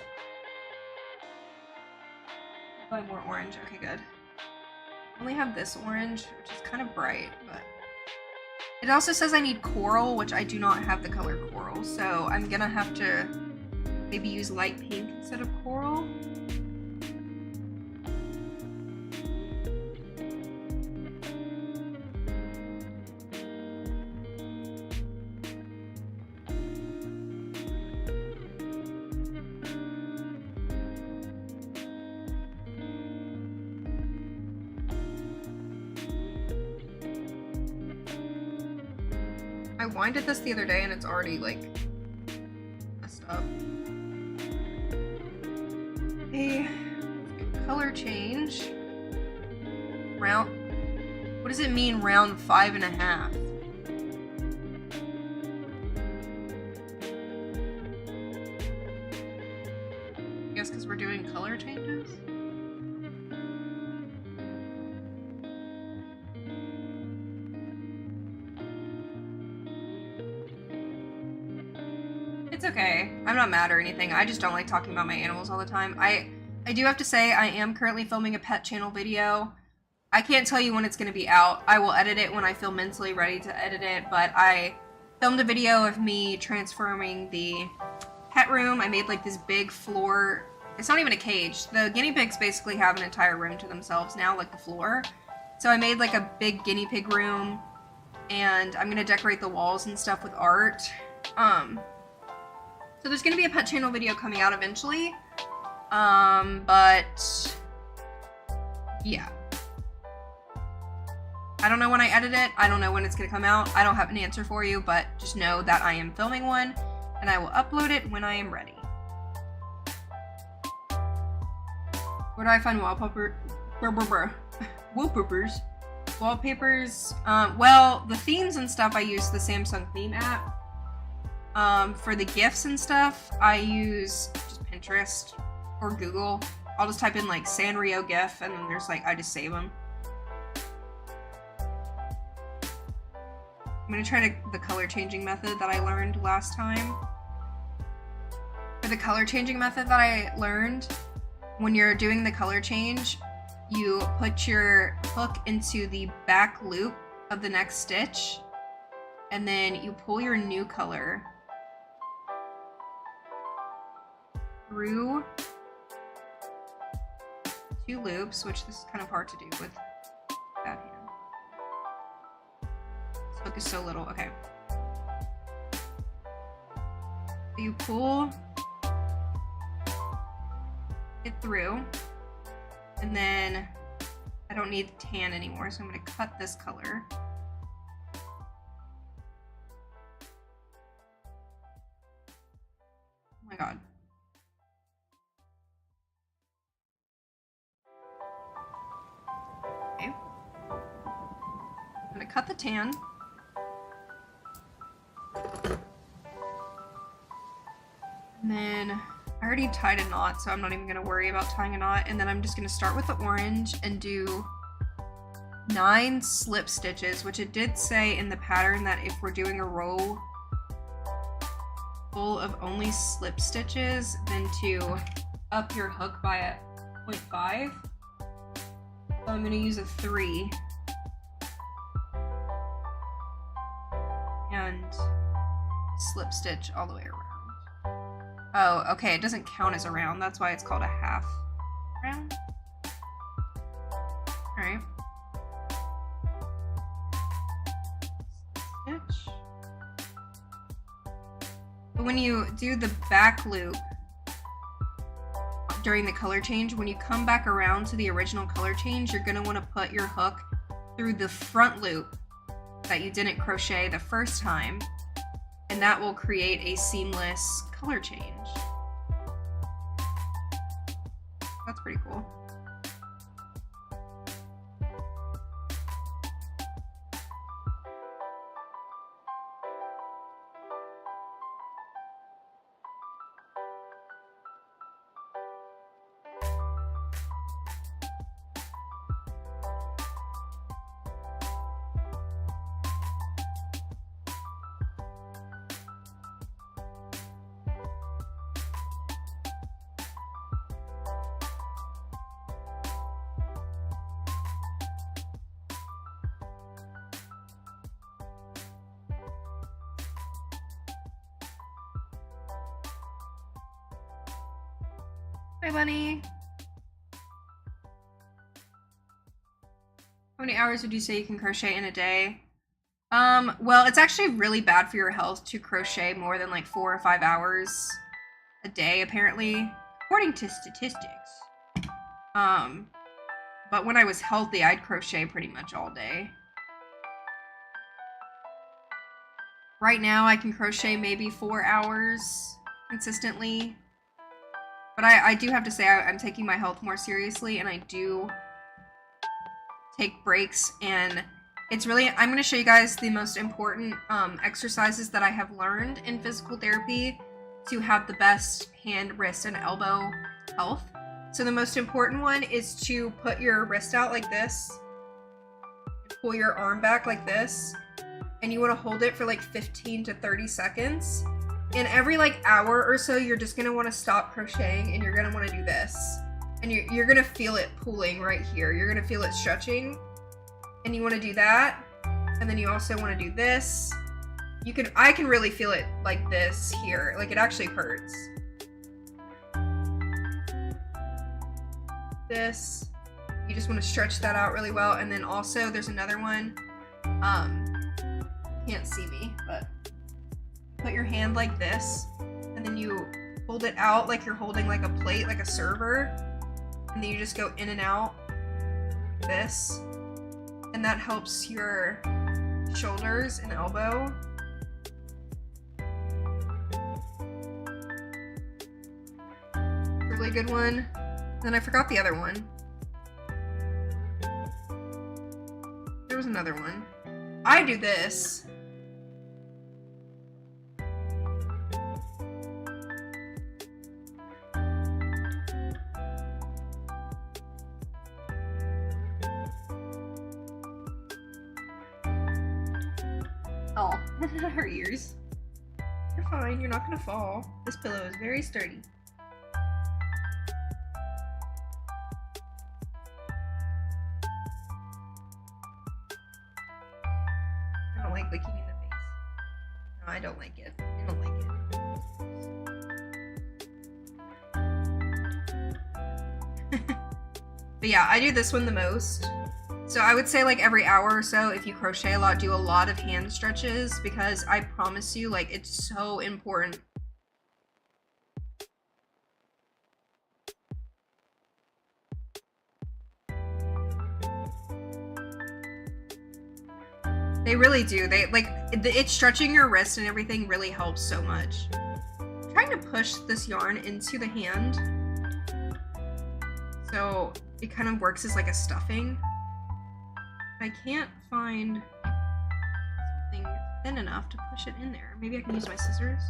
I have more orange. Okay, good. I only have this orange, which is kind of bright, but it also says I need coral, which I do not have the color coral, so I'm gonna have to maybe use light pink instead of coral. I winded this the other day and it's already like messed up. Okay, color change. Round, what does it mean round 5.5? I guess because we're doing color changes? It's okay. I'm not mad or anything. I just don't like talking about my animals all the time. I do have to say I am currently filming a pet channel video. I can't tell you when it's going to be out. I will edit it when I feel mentally ready to edit it, but I filmed a video of me transforming the pet room. I made like this big floor. It's not even a cage. The guinea pigs basically have an entire room to themselves now, like the floor. So I made like a big guinea pig room, and I'm going to decorate the walls and stuff with art. So there's going to be a pet channel video coming out eventually, but yeah. I don't know when I edit it. I don't know when it's going to come out. I don't have an answer for you, but just know that I am filming one, and I will upload it when I am ready. Where do I find wallpaper? Wallpapers. Wallpapers. Well, the themes and stuff, I use the Samsung theme app. For the GIFs and stuff, I use just Pinterest or Google. I'll just type in like Sanrio GIF, and then there's like, I just save them. I'm gonna try the color changing method that I learned last time. For the color changing method that I learned, when you're doing the color change, you put your hook into the back loop of the next stitch, and then you pull your new color through 2 loops, which this is kind of hard to do with that hand. This hook is so little. Okay. So you pull it through, and then I don't need tan anymore, so I'm going to cut this color. Oh my god. Okay. I'm going to cut the tan. And then I already tied a knot, so I'm not even going to worry about tying a knot. And then I'm just going to start with the orange and do 9 slip stitches, which it did say in the pattern that if we're doing a row full of only slip stitches, then to up your hook by a 0.5. So I'm going to use a 3. And slip stitch all the way around. Oh, okay, it doesn't count as a round. That's why it's called a half round. Alright. Stitch. But when you do the back loop during the color change, when you come back around to the original color change, you're going to want to put your hook through the front loop that you didn't crochet the first time, and that will create a seamless color change. That's pretty cool. Hi, Bunny. How many hours would you say you can crochet in a day? Well, it's actually really bad for your health to crochet more than like 4 or 5 hours a day, apparently, according to statistics. But when I was healthy, I'd crochet pretty much all day. Right now, I can crochet maybe 4 hours consistently. But I do have to say I'm taking my health more seriously, and I do take breaks, and it's really, I'm going to show you guys the most important exercises that I have learned in physical therapy to have the best hand, wrist, and elbow health. So the most important one is to put your wrist out like this, pull your arm back like this, and you want to hold it for like 15 to 30 seconds. And every like hour or so, you're just going to want to stop crocheting, and you're going to want to do this. And you're going to feel it pulling right here. You're going to feel it stretching. And you want to do that. And then you also want to do this. I can really feel it like this here. Like, it actually hurts. This. You just want to stretch that out really well. And then also there's another one. Can't see me, but put your hand like this. And then you hold it out like you're holding like a plate, like a server. And then you just go in and out this. And that helps your shoulders and elbow. Really good one. Then I forgot the other one. There was another one. I do this. Oh, her ears. You're fine, you're not gonna fall. This pillow is very sturdy. I don't like licking in the face. No, I don't like it. I don't like it. But yeah, I do this one the most. So I would say like every hour or so, if you crochet a lot, do a lot of hand stretches, because I promise you, like, it's so important. They really do. It's stretching your wrist and everything really helps so much. I'm trying to push this yarn into the hand, so it kind of works as like a stuffing. I can't find something thin enough to push it in there. Maybe I can use my scissors.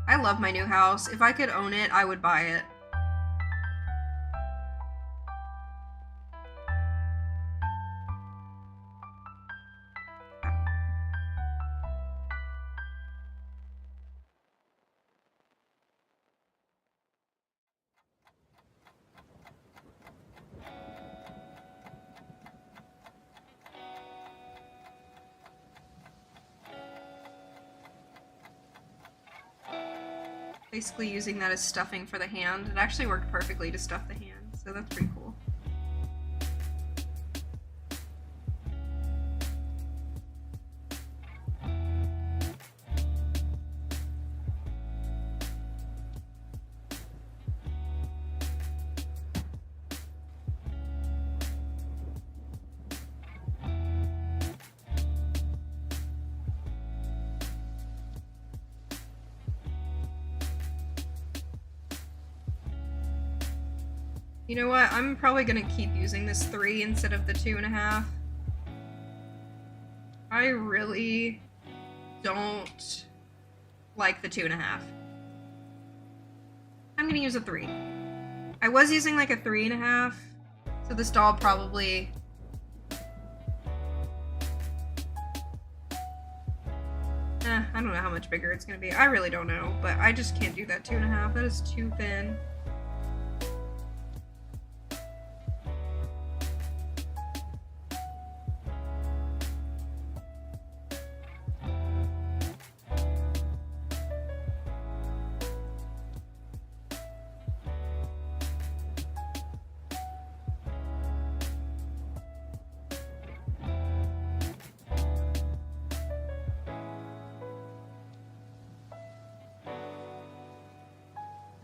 I love my new house. If I could own it, I would buy it. Basically using that as stuffing for the hand. It actually worked perfectly to stuff the hand, so that's pretty cool. You know what? I'm probably gonna keep using this 3 instead of the 2.5. I really don't like the 2.5. I'm gonna use a 3. I was using like a 3.5, so this doll probably... I don't know how much bigger it's gonna be. I really don't know, but I just can't do that 2.5. That is too thin.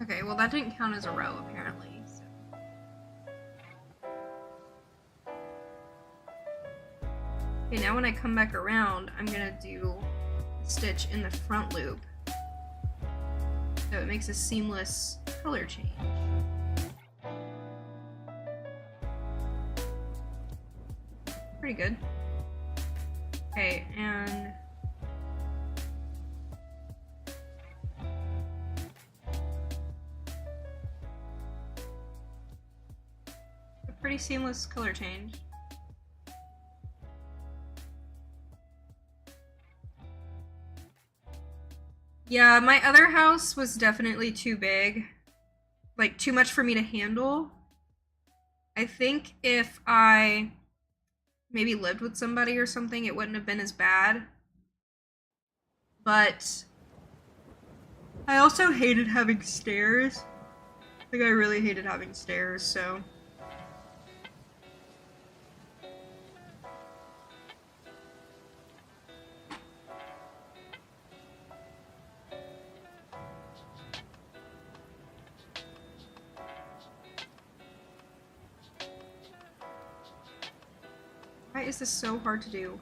Okay, well that didn't count as a row apparently. So. Okay, now when I come back around, I'm gonna do a stitch in the front loop. So it makes a seamless color change. Pretty good. Okay, and a pretty seamless color change. Yeah, my other house was definitely too big. Like, too much for me to handle. I think if I maybe lived with somebody or something, it wouldn't have been as bad. But I also hated having stairs. Like, I really hated having stairs, so... Why is this so hard to do?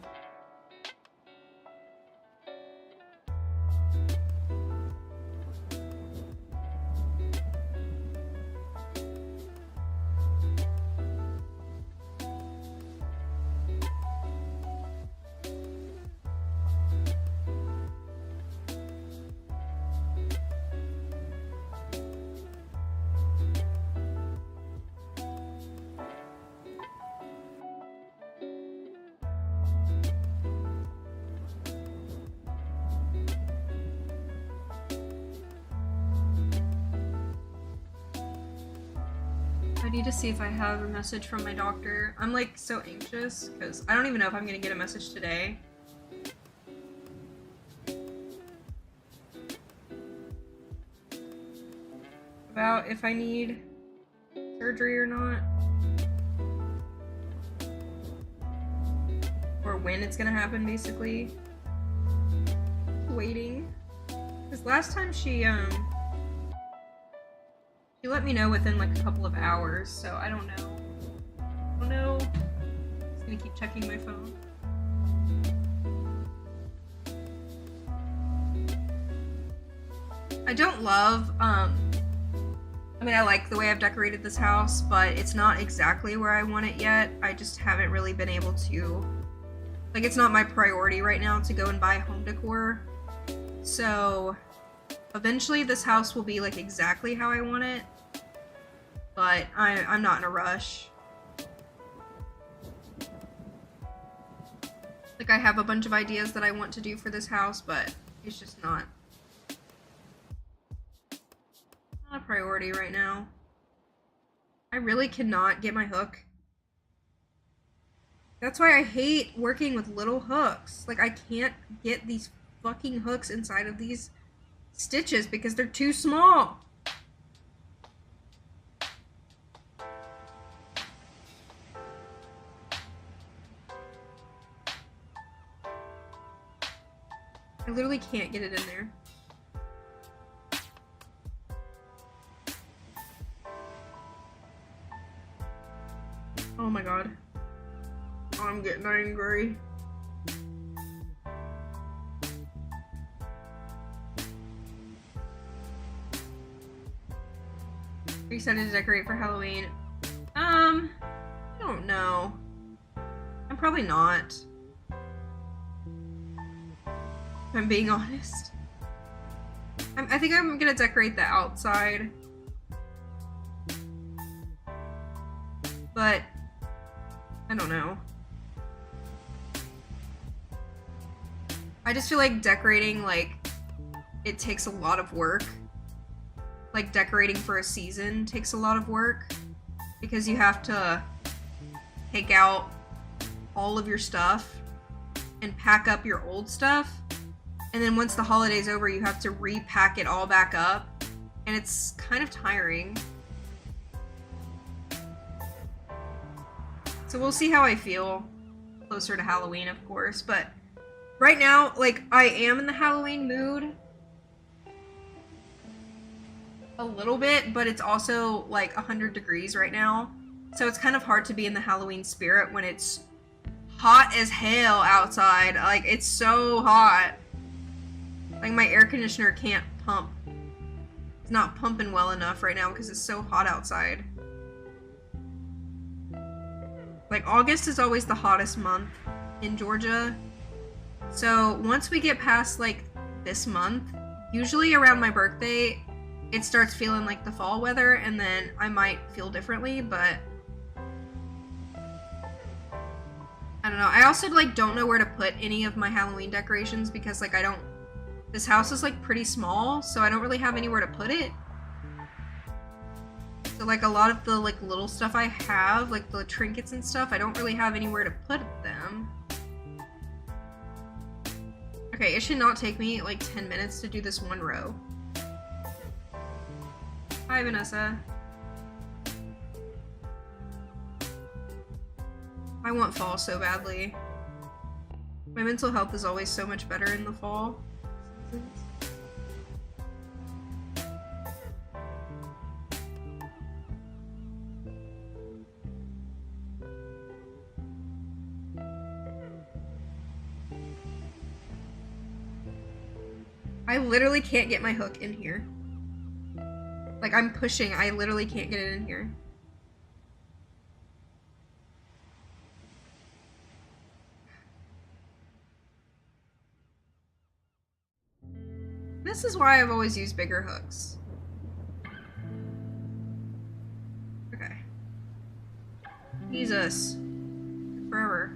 I need to see if I have a message from my doctor. I'm like so anxious because I don't even know if I'm gonna get a message today. About if I need surgery or not. Or when it's gonna happen, basically. Waiting. Because last time she let me know within like a couple of hours, so I don't know. I don't know. I'm just gonna keep checking my phone. I don't love, I mean, I like the way I've decorated this house, but it's not exactly where I want it yet. I just haven't really been able to, like, it's not my priority right now to go and buy home decor. So, eventually this house will be like exactly how I want it. But I'm not in a rush. Like, I have a bunch of ideas that I want to do for this house, but it's just not a priority right now. I really cannot get my hook. That's why I hate working with little hooks. Like, I can't get these fucking hooks inside of these stitches because they're too small. I literally can't get it in there. Oh my god. I'm getting angry. Are you excited to decorate for Halloween? I don't know. I'm probably not. If I'm being honest. I think I'm gonna decorate the outside. But I don't know. I just feel like decorating, like, it takes a lot of work. Like, decorating for a season takes a lot of work. Because you have to take out all of your stuff and pack up your old stuff. And then once the holiday's over, you have to repack it all back up. And it's kind of tiring. So we'll see how I feel closer to Halloween, of course. But right now, like, I am in the Halloween mood. a little bit, but it's also like 100 degrees right now. So it's kind of hard to be in the Halloween spirit when it's hot as hell outside. Like, it's so hot. Like, my air conditioner can't pump. It's not pumping well enough right now because it's so hot outside. Like, August is always the hottest month in Georgia. So once we get past like this month, usually around my birthday, it starts feeling like the fall weather, and then I might feel differently, but I don't know. I also like don't know where to put any of my Halloween decorations because like this house is like pretty small, so I don't really have anywhere to put it. So like a lot of the like little stuff I have, like the trinkets and stuff, I don't really have anywhere to put them. Okay, it should not take me like 10 minutes to do this one row. Hi, Vanessa. I want fall so badly. My mental health is always so much better in the fall seasons. I literally can't get my hook in here. Like, I'm pushing, I literally can't get it in here. This is why I've always used bigger hooks. Okay. Jesus. Forever.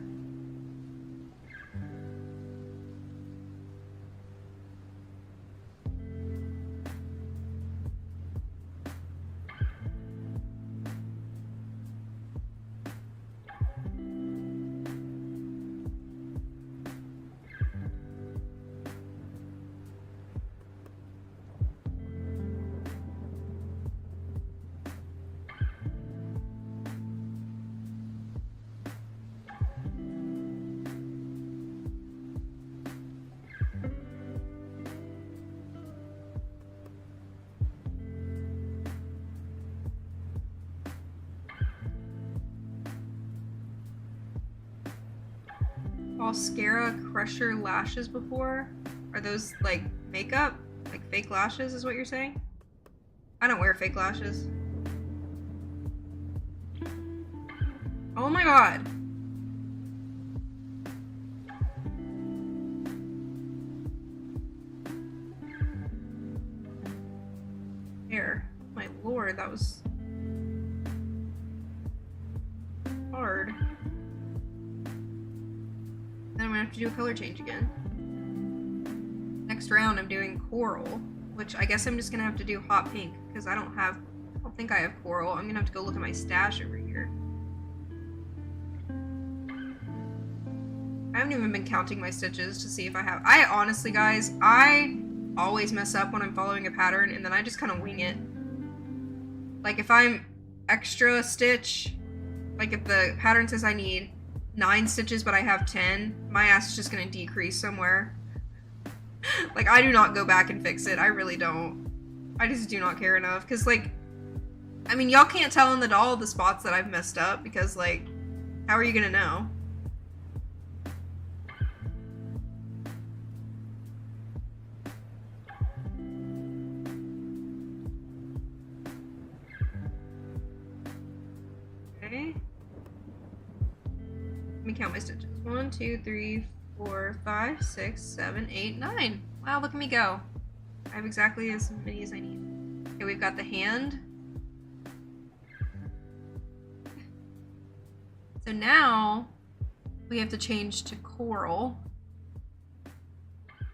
Mascara Crusher lashes before? Are those like makeup? Like fake lashes is what you're saying? I don't wear fake lashes. Oh my god. Hair. My lord, that was hard. Then I'm gonna have to do a color change again. Next round I'm doing coral, which I guess I'm just gonna have to do hot pink because I don't think I have coral. I'm gonna have to go look at my stash over here. I haven't even been counting my stitches to see if I have. I honestly, guys, I always mess up when I'm following a pattern and then I just kind of wing it. Like if I'm extra stitch, like if the pattern says I need 9 stitches but I have 10, my ass is just gonna decrease somewhere. Like I do not go back and fix it. I really don't. I just do not care enough because like, I mean, y'all can't tell in the doll the spots that I've messed up because like, how are you gonna know? Okay. Let me count my stitches. 1, 2, 3, 4, 5, 6, 7, 8, 9. Wow, look at me go. I have exactly as many as I need. Okay, we've got the hand. So now we have to change to coral,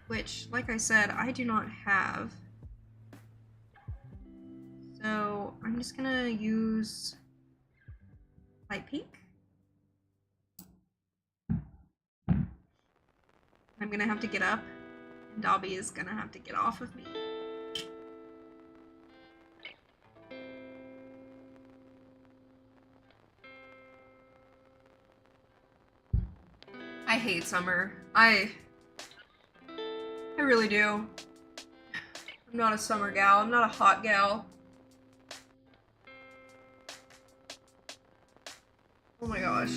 which, like I said, I do not have. So I'm just gonna use light pink. I'm gonna have to get up, and Dobby is gonna have to get off of me. I hate summer. I really do. I'm not a summer gal. I'm not a hot gal. Oh my gosh.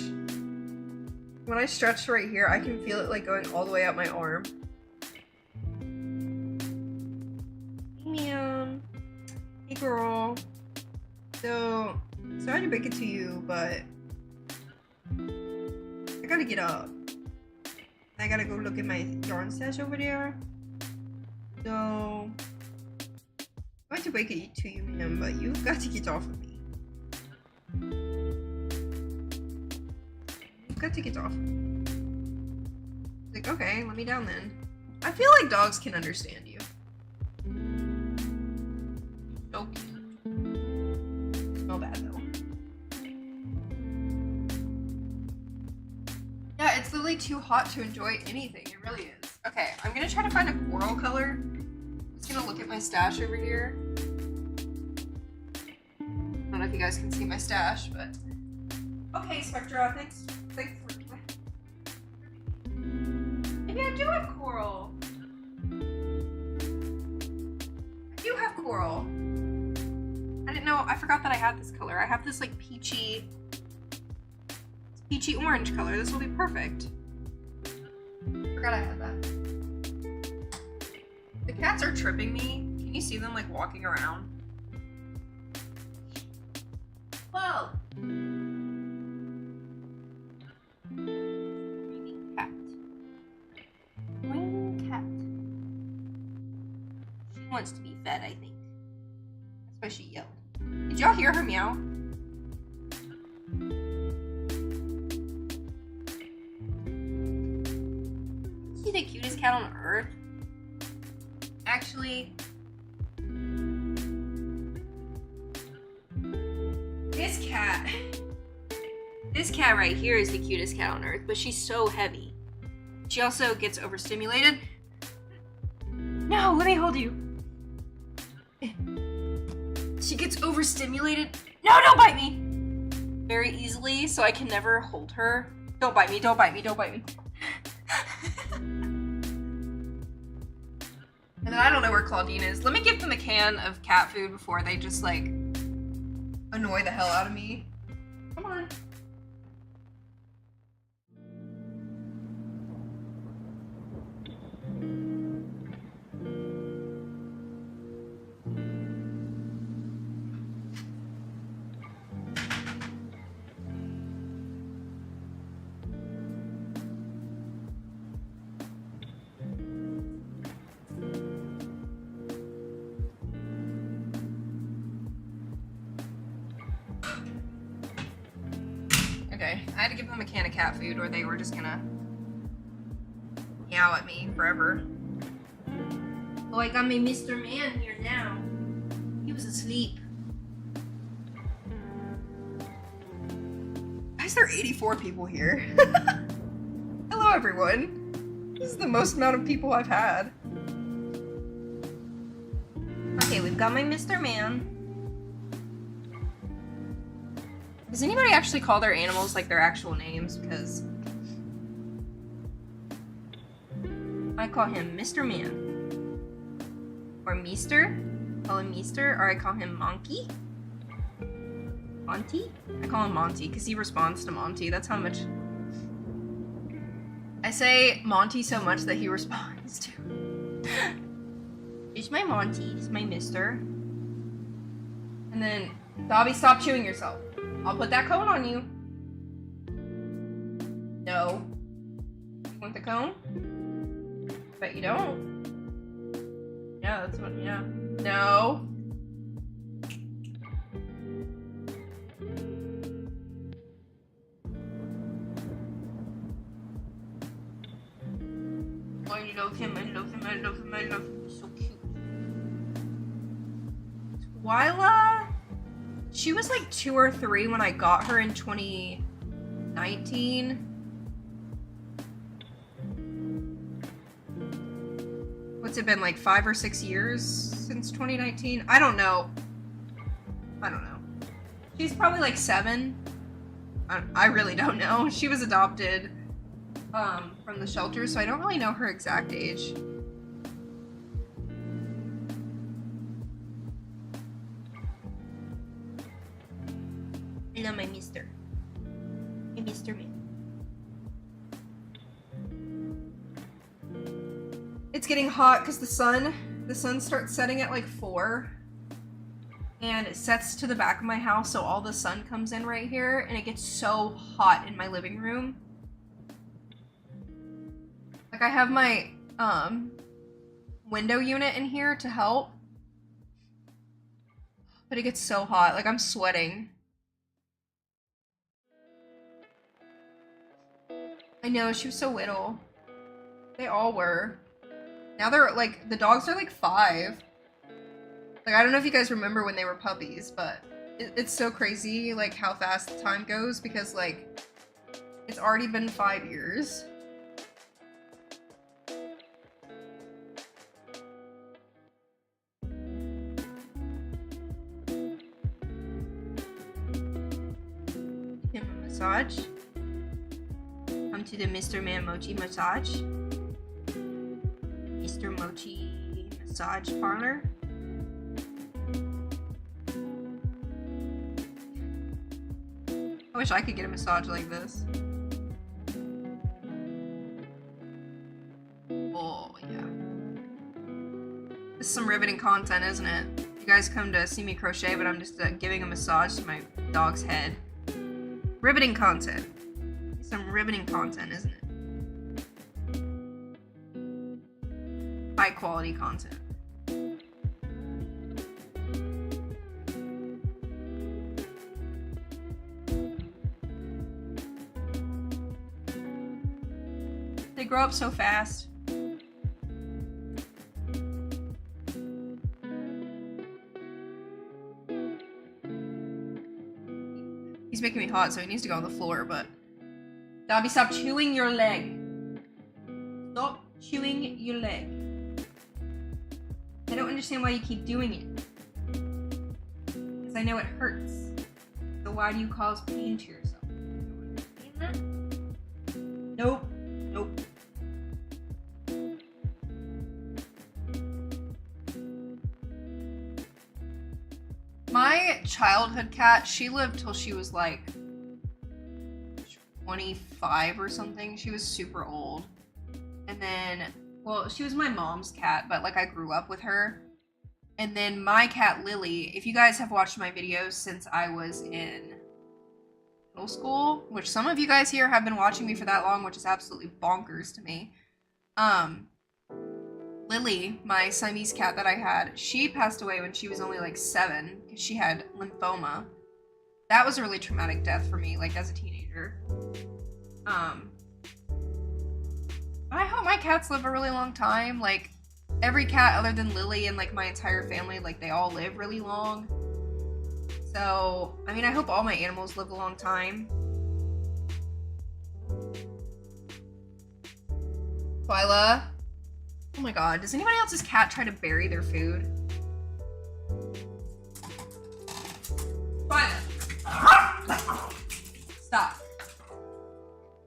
When I stretch right here, I can feel it like going all the way up my arm. Man. Hey girl. So, sorry to break it to you, but I gotta get up. I gotta go look at my yarn stash over there. So, I'm going to break it to you, ma'am, but you've got to get off of me. You've got to get off of me. Like, okay, let me down then. I feel like dogs can understand you. So cute. Smell bad though. Yeah, it's literally too hot to enjoy anything. It really is. Okay, I'm gonna try to find a coral color. I'm just gonna look at my stash over here. I don't know if you guys can see my stash, but okay, Spectra, thanks for. Maybe I do have coral. I do have coral. I didn't know. I forgot that I had this color. I have this like peachy orange color. This will be perfect. Forgot I had that. The cats are tripping me. Can you see them like walking around? Whoa! Screaming cat. Screaming cat. She wants to be fed, I think. That's why she yelled. Did y'all hear her meow? Is she the cutest cat on earth? Actually, this cat right here is the cutest cat on earth, but she's so heavy. She also gets overstimulated. No, let me hold you. She gets overstimulated. No, don't bite me. Very easily, so I can never hold her. Don't bite me, don't bite me, don't bite me. And then I don't know where Claudine is. Let me give them a can of cat food before they just like annoy the hell out of me. Come on. Okay, I had to give them a can of cat food or they were just gonna meow at me forever. Oh, I got my Mr. Man here now. He was asleep. Why is there 84 people here? Hello, everyone. This is the most amount of people I've had. Okay, we've got my Mr. Man. Does anybody actually call their animals like their actual names? Because I call him Mr. Man. Or Meester. Call him Meester. Or I call him Monkey. Monty? I call him Monty because he responds to Monty. That's how much I say Monty so much that he responds to. It's my Monty. It's my Mister. And then, Dobby, stop chewing yourself. I'll put that cone on you. No. You want the cone? Bet you don't. Yeah, that's what, yeah. No. I love him, I love him, I love him, I love him. He's so cute. Twyla? She was like 2 or 3 when I got her in 2019. What's it been, like 5 or 6 years since 2019? I don't know. She's probably like 7. I really don't know. She was adopted from the shelter, so I don't really know her exact age. I love my Mister. Hey, Mr. Man. It's getting hot because the sun starts setting at like 4. And it sets to the back of my house, so all the sun comes in right here, and it gets so hot in my living room. Like, I have my window unit in here to help, but it gets so hot. Like, I'm sweating. I know, she was so little. They all were. Now they're like, the dogs are like 5. Like, I don't know if you guys remember when they were puppies, but it's so crazy, like, how fast the time goes, because, like, it's already been 5 years. Give him a massage. Come to the Mr. Man Mochi massage. Mr. Mochi massage parlor. I wish I could get a massage like this. Oh, yeah. This is some riveting content, isn't it? You guys come to see me crochet, but I'm just giving a massage to my dog's head. Riveting content. Some riveting content, isn't it? High quality content. They grow up so fast. He's making me hot, so he needs to go on the floor, but... Dobby, stop chewing your leg. Stop chewing your leg. I don't understand why you keep doing it. Because I know it hurts. So why do you cause pain to yourself? You don't understand that? Nope. Nope. My childhood cat, she lived till she was like 25 or something. She was super old. And then, well, she was my mom's cat, but like I grew up with her. And then my cat Lily, if you guys have watched my videos since I was in middle school, which some of you guys here have been watching me for that long, which is absolutely bonkers to me. Lily, my Siamese cat that I had, she passed away when she was only like 7 because she had lymphoma. That was a really traumatic death for me, like as a teenager. But I hope my cats live a really long time. Like every cat other than Lily and like my entire family, like they all live really long. So, I mean, I hope all my animals live a long time. Twyla. Oh my god, does anybody else's cat try to bury their food? Twyla. Stop.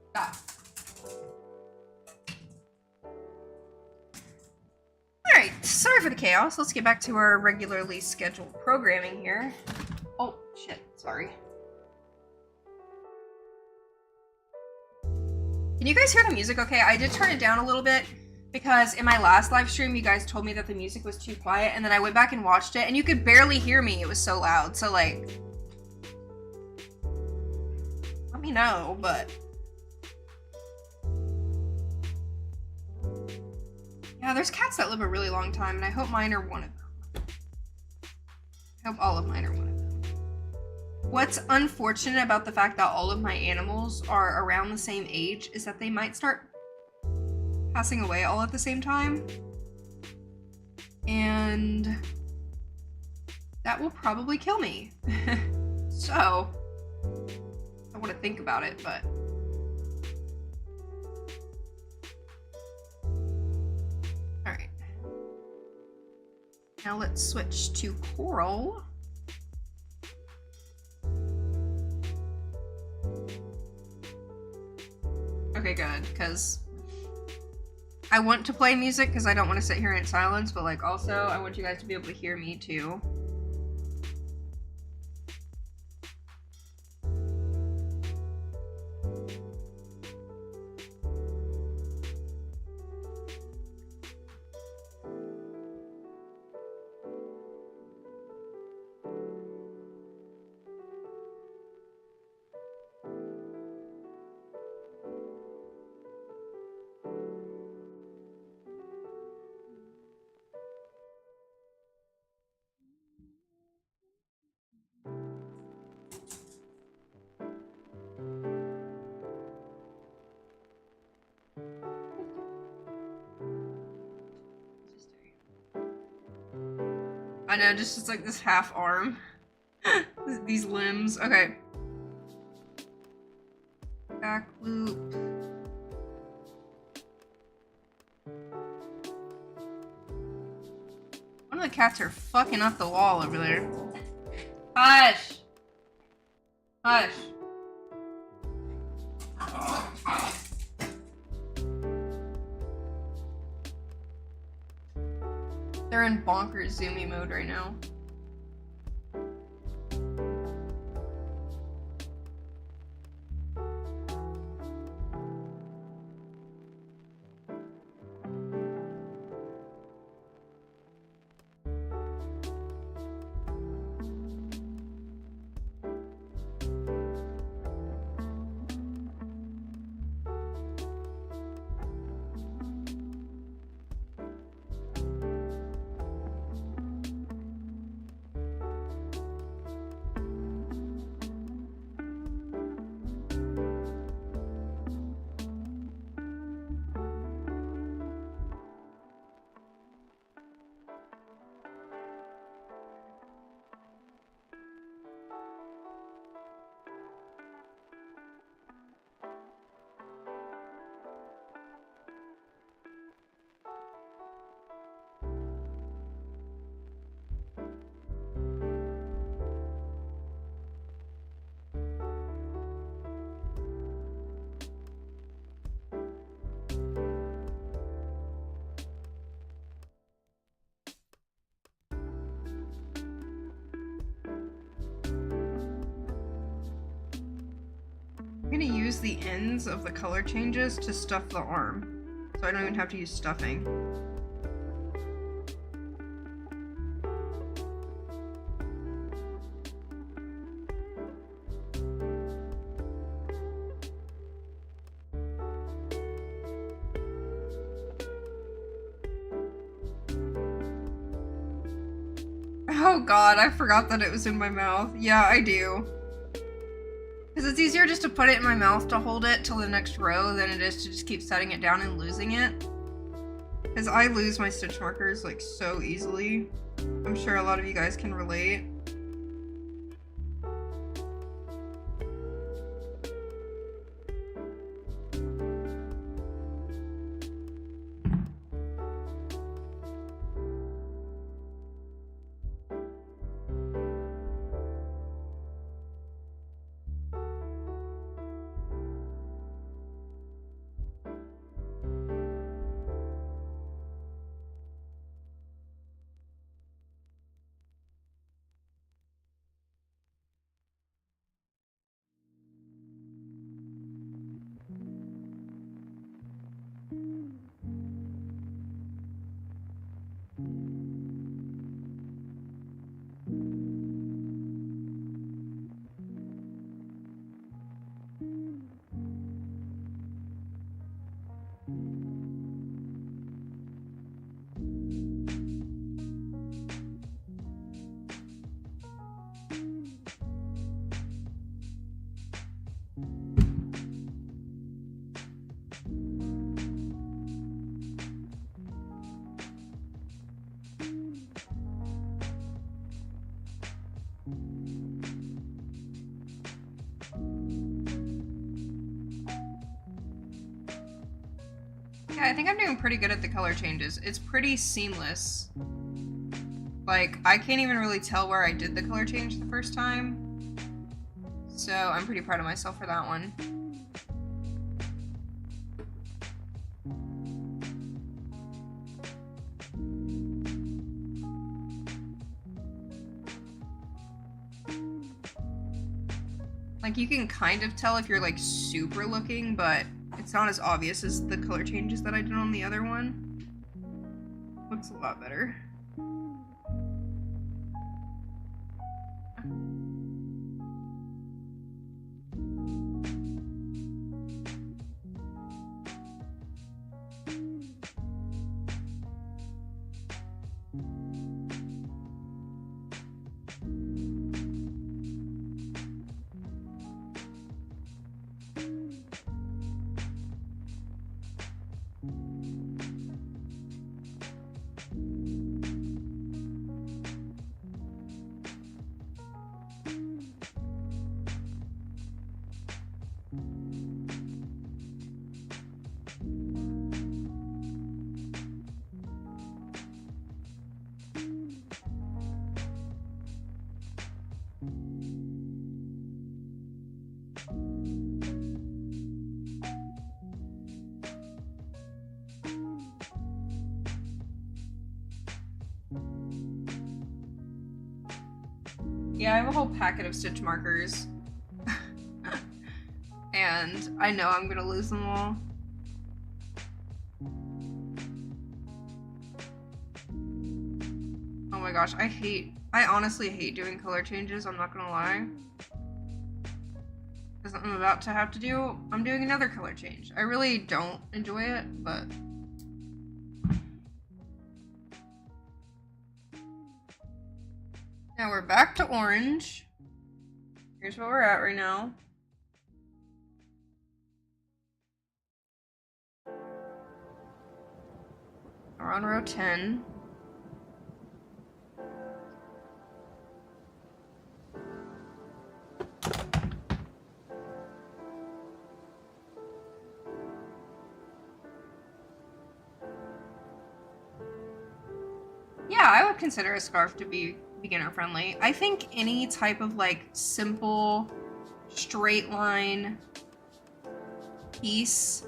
Stop. Alright, sorry for the chaos. Let's get back to our regularly scheduled programming here. Oh, shit, sorry. Can you guys hear the music okay? I did turn it down a little bit because in my last live stream, you guys told me that the music was too quiet, and then I went back and watched it, and you could barely hear me. It was so loud, so like... let me know, but... yeah, there's cats that live a really long time, and I hope mine are one of them. I hope all of mine are one of them. What's unfortunate about the fact that all of my animals are around the same age is that they might start passing away all at the same time. And that will probably kill me. So, I want to think about it, but... alright. Now let's switch to Coral. Okay, good, because I want to play music because I don't want to sit here in silence, but like also I want you guys to be able to hear me too. I know, just like this half arm. These limbs. Okay. Back loop. One of the cats are fucking up the wall over there. Hush! Hush. They're in bonkers zoomy mode right now. I'm gonna use the ends of the color changes to stuff the arm, so I don't even have to use stuffing. Oh god, I forgot that it was in my mouth. Yeah, I do. Because it's easier just to put it in my mouth to hold it till the next row than it is to just keep setting it down and losing it. Because I lose my stitch markers like so easily. I'm sure a lot of you guys can relate. Yeah, I think I'm doing pretty good at the color changes. It's pretty seamless. Like, I can't even really tell where I did the color change the first time. So, I'm pretty proud of myself for that one. Like, you can kind of tell if you're, like, super looking, but it's not as obvious as the color changes that I did on the other one. Looks a lot better. Yeah, I have a whole packet of stitch markers. And I know I'm gonna lose them all. Oh my gosh, I honestly hate doing color changes, I'm not gonna lie. Because I'm about to have to do, I'm doing another color change. I really don't enjoy it, but... Now we're back to orange. Here's where we're at right now. We're on row 10. Yeah, I would consider a scarf to be beginner friendly. I think any type of like simple straight line piece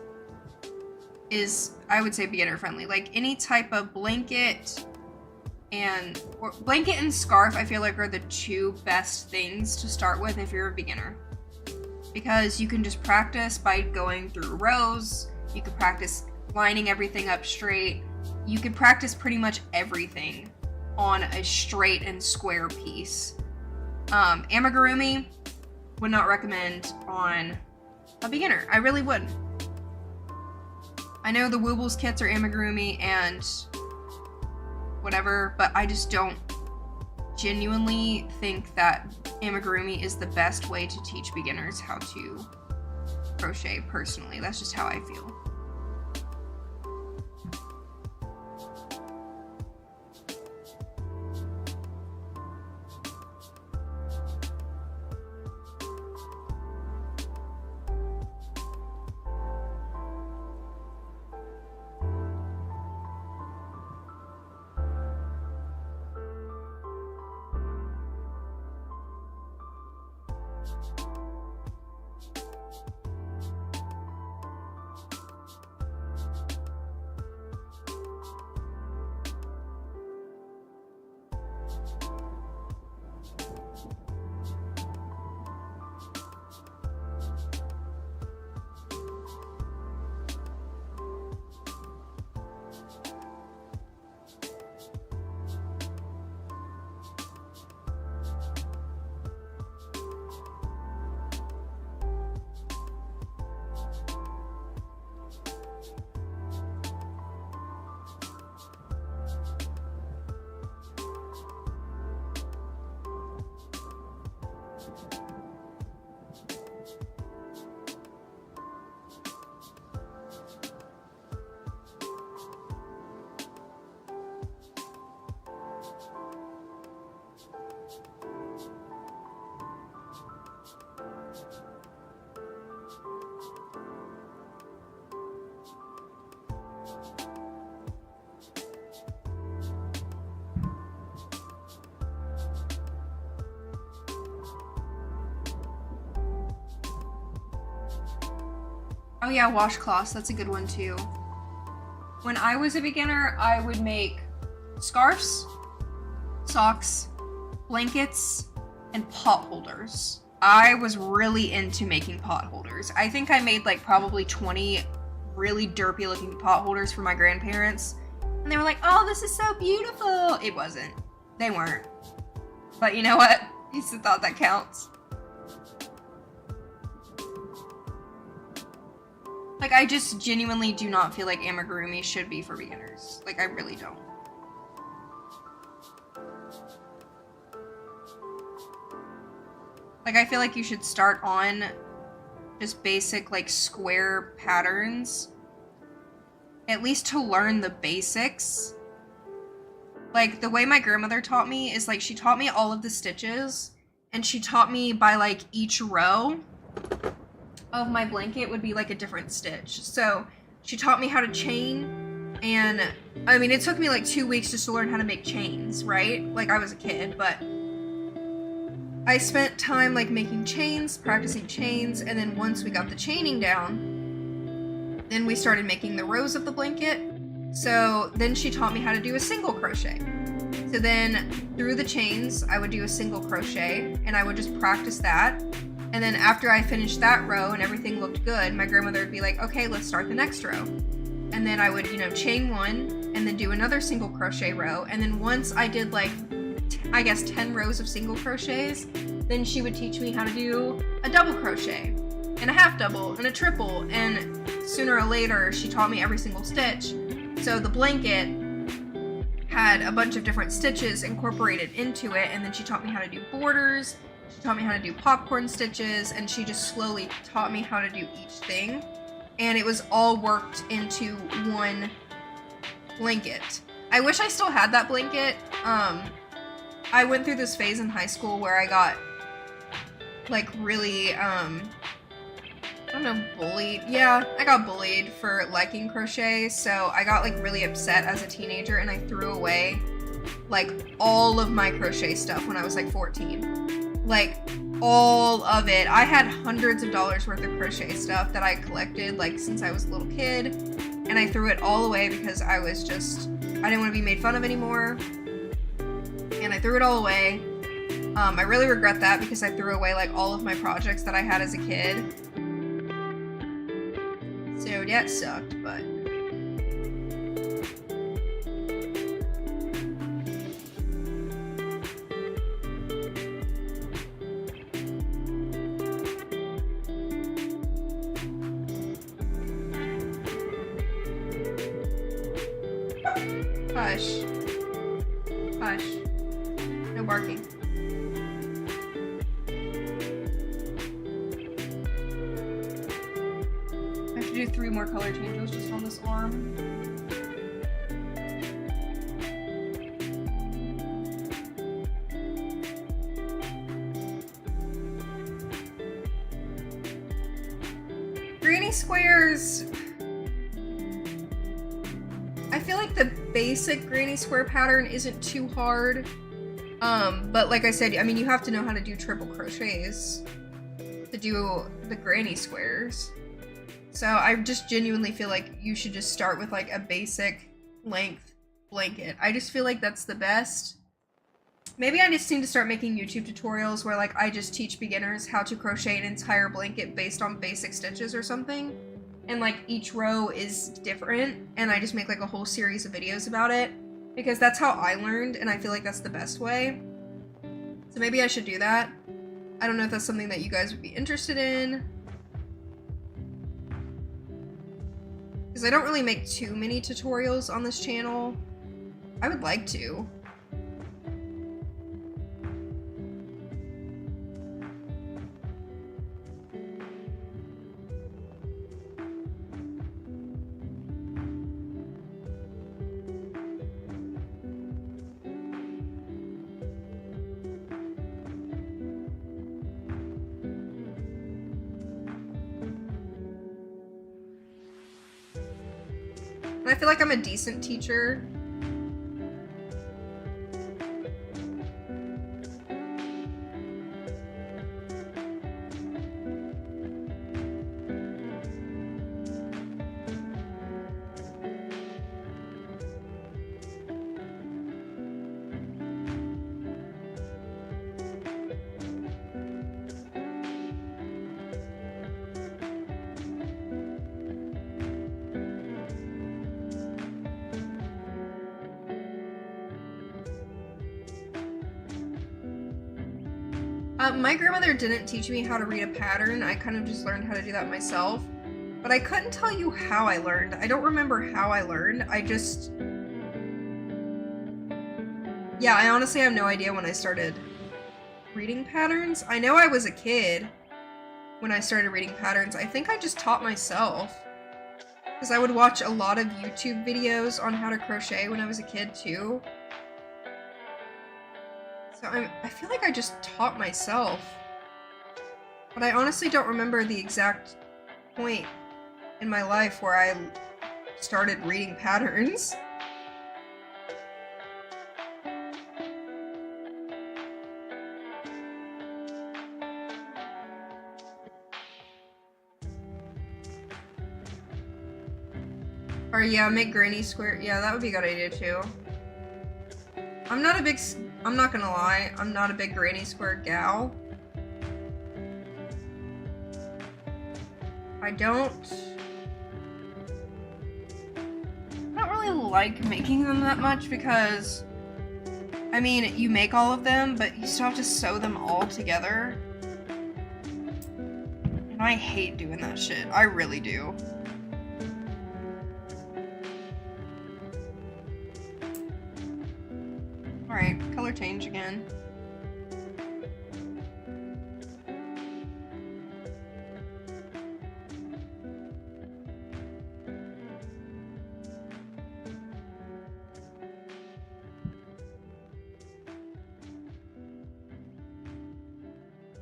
is, I would say, beginner friendly. Like any type of blanket and scarf, I feel like are the two best things to start with if you're a beginner, because you can just practice by going through rows. You can practice lining everything up straight. You can practice pretty much everything on a straight and square piece. Amigurumi would not recommend on a beginner. I really wouldn't. I know the Woobles kits are amigurumi and whatever, but I just don't genuinely think that amigurumi is the best way to teach beginners how to crochet personally. That's just how I feel. Oh yeah, washcloths, that's a good one too. When I was a beginner, I would make scarves, socks, blankets, and pot holders. I was really into making pot holders. I think I made like probably 20 really derpy looking pot holders for my grandparents. And they were like, oh, this is so beautiful. It wasn't. They weren't. But you know what? It's the thought that counts. Like, I just genuinely do not feel like amigurumi should be for beginners. Like, I really don't. Like, I feel like you should start on just basic, like, square patterns. At least to learn the basics. Like, the way my grandmother taught me is, like, she taught me all of the stitches. And she taught me by, like, each row of my blanket would be like a different stitch. So she taught me how to chain, and I mean, it took me like 2 weeks just to learn how to make chains, right? Like, I was a kid, but I spent time like making chains, practicing chains, and then once we got the chaining down, then we started making the rows of the blanket. So then she taught me how to do a single crochet. So then through the chains, I would do a single crochet and I would just practice that. And then after I finished that row and everything looked good, my grandmother would be like, okay, let's start the next row. And then I would, you know, chain one and then do another single crochet row. And then once I did like, I guess 10 rows of single crochets, then she would teach me how to do a double crochet and a half double and a triple. And sooner or later, she taught me every single stitch. So the blanket had a bunch of different stitches incorporated into it, and then she taught me how to do borders, she taught me how to do popcorn stitches, and she just slowly taught me how to do each thing, and it was all worked into one blanket. I wish I still had that blanket. I went through this phase in high school where I got like really I don't know, bullied. Yeah, I got bullied for liking crochet, so I got like really upset as a teenager and I threw away like all of my crochet stuff when I was like 14. Like all of it. I had hundreds of dollars worth of crochet stuff that I collected like since I was a little kid, and I threw it all away because I was just, I didn't want to be made fun of anymore, and I threw it all away. I really regret that because I threw away like all of my projects that I had as a kid. So that sucked, but hush. Hush. No barking. I have to do 3 more color changes just on this arm. Granny squares. I feel like the basic granny square pattern isn't too hard. But like I said, I mean, you have to know how to do triple crochets to do the granny squares. So I just genuinely feel like you should just start with like a basic length blanket. I just feel like that's the best. Maybe I just need to start making YouTube tutorials where like I just teach beginners how to crochet an entire blanket based on basic stitches or something. And like each row is different, and I just make like a whole series of videos about it because that's how I learned, and I feel like that's the best way. So maybe I should do that. I don't know if that's something that you guys would be interested in, because I don't really make too many tutorials on this channel. I would like to. And I feel like I'm a decent teacher. My grandmother didn't teach me how to read a pattern. I kind of just learned how to do that myself. But I couldn't tell you how I learned. I don't remember how I learned. Yeah, I honestly have no idea when I started reading patterns. I know I was a kid when I started reading patterns. I think I just taught myself, because I would watch a lot of YouTube videos on how to crochet when I was a kid too. So I feel like I just taught myself, but I honestly don't remember the exact point in my life where I started reading patterns. Or yeah, make granny square. Yeah, that would be a good idea too. I'm not gonna lie, I'm not a big granny square gal. I don't really like making them that much because, I mean, you make all of them, but you still have to sew them all together. And I hate doing that shit. I really do. Alright, color change again.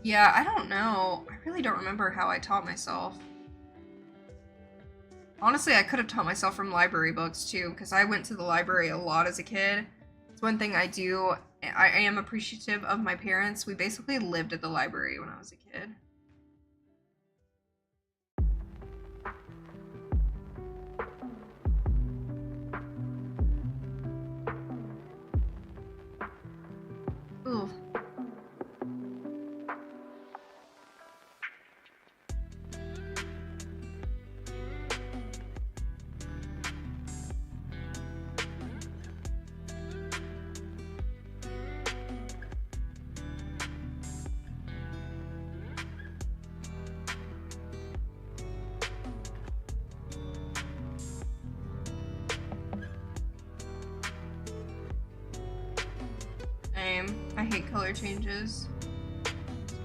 Yeah, I don't know. I really don't remember how I taught myself. Honestly, I could have taught myself from library books too, because I went to the library a lot as a kid. It's one thing I do. I am appreciative of my parents. We basically lived at the library when I was a kid. Ooh. I hate color changes.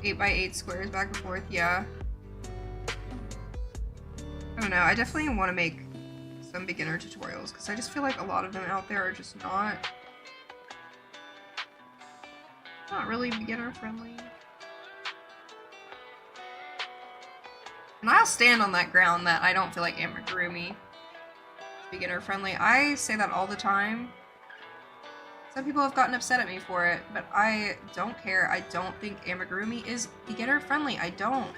8x8 squares back and forth, yeah. I don't know, I definitely want to make some beginner tutorials because I just feel like a lot of them out there are just not really beginner friendly. And I'll stand on that ground that I don't feel like amigurumi is beginner friendly. I say that all the time. Some people have gotten upset at me for it, but I don't care. I don't think amigurumi is beginner friendly. I don't.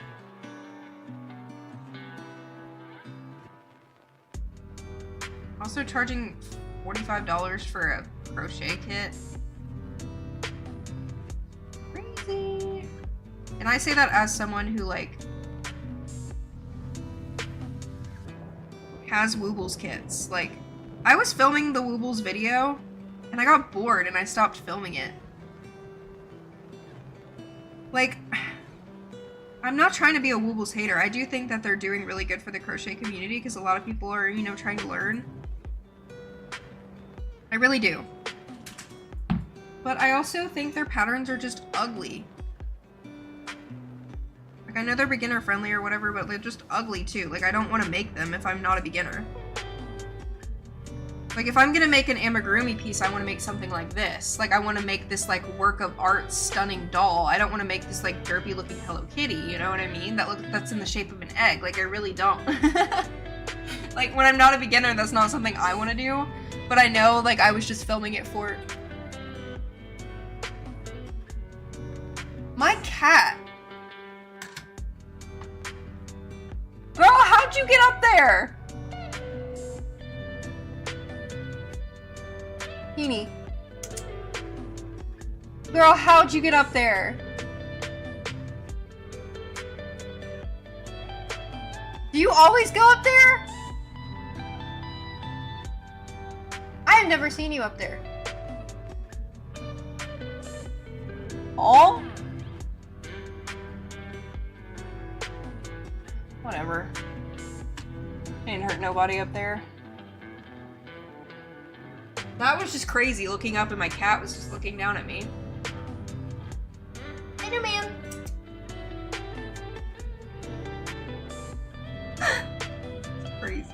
Also charging $45 for a crochet kit. Crazy. And I say that as someone who like has Woobles kits. Like, I was filming the Woobles video and I got bored and I stopped filming it. Like, I'm not trying to be a Woobles hater. I do think that they're doing really good for the crochet community because a lot of people are, you know, trying to learn. I really do. But I also think their patterns are just ugly. Like, I know they're beginner friendly or whatever, but they're just ugly too. Like, I don't want to make them if I'm not a beginner. Like, if I'm gonna make an amigurumi piece, I want to make something like this. Like, I want to make this, like, work of art stunning doll. I don't want to make this, like, derpy looking Hello Kitty, you know what I mean? That's in the shape of an egg. Like, I really don't. Like, when I'm not a beginner, that's not something I want to do. But I know, like, I was just filming it for... My cat! Girl, how'd you get up there? Heaney. Girl, how'd you get up there? Do you always go up there? I have never seen you up there. All? Whatever. Ain't hurt nobody up there. That was just crazy looking up and my cat was just looking down at me. Hey, new man. Crazy.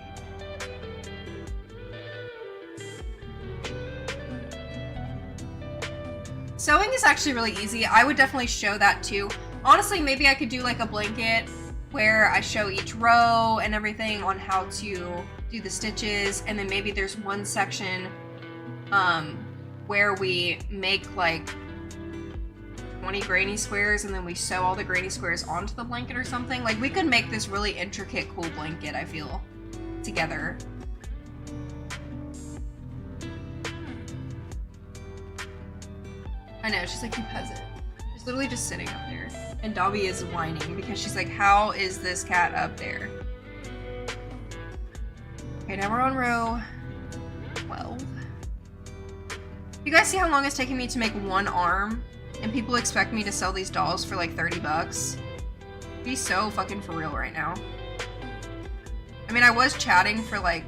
Sewing is actually really easy. I would definitely show that too. Honestly, maybe I could do like a blanket where I show each row and everything on how to do the stitches, and then maybe there's one section where we make like 20 granny squares and then we sew all the granny squares onto the blanket or something. Like, we could make this really intricate, cool blanket, I feel, together. I know, she's like, you peasant. She's literally just sitting up there. And Dobby is whining because she's like, how is this cat up there? Okay, now we're on row 12. You guys see how long it's taking me to make one arm? And people expect me to sell these dolls for like 30 bucks? Be so fucking for real right now. I mean, I was chatting for like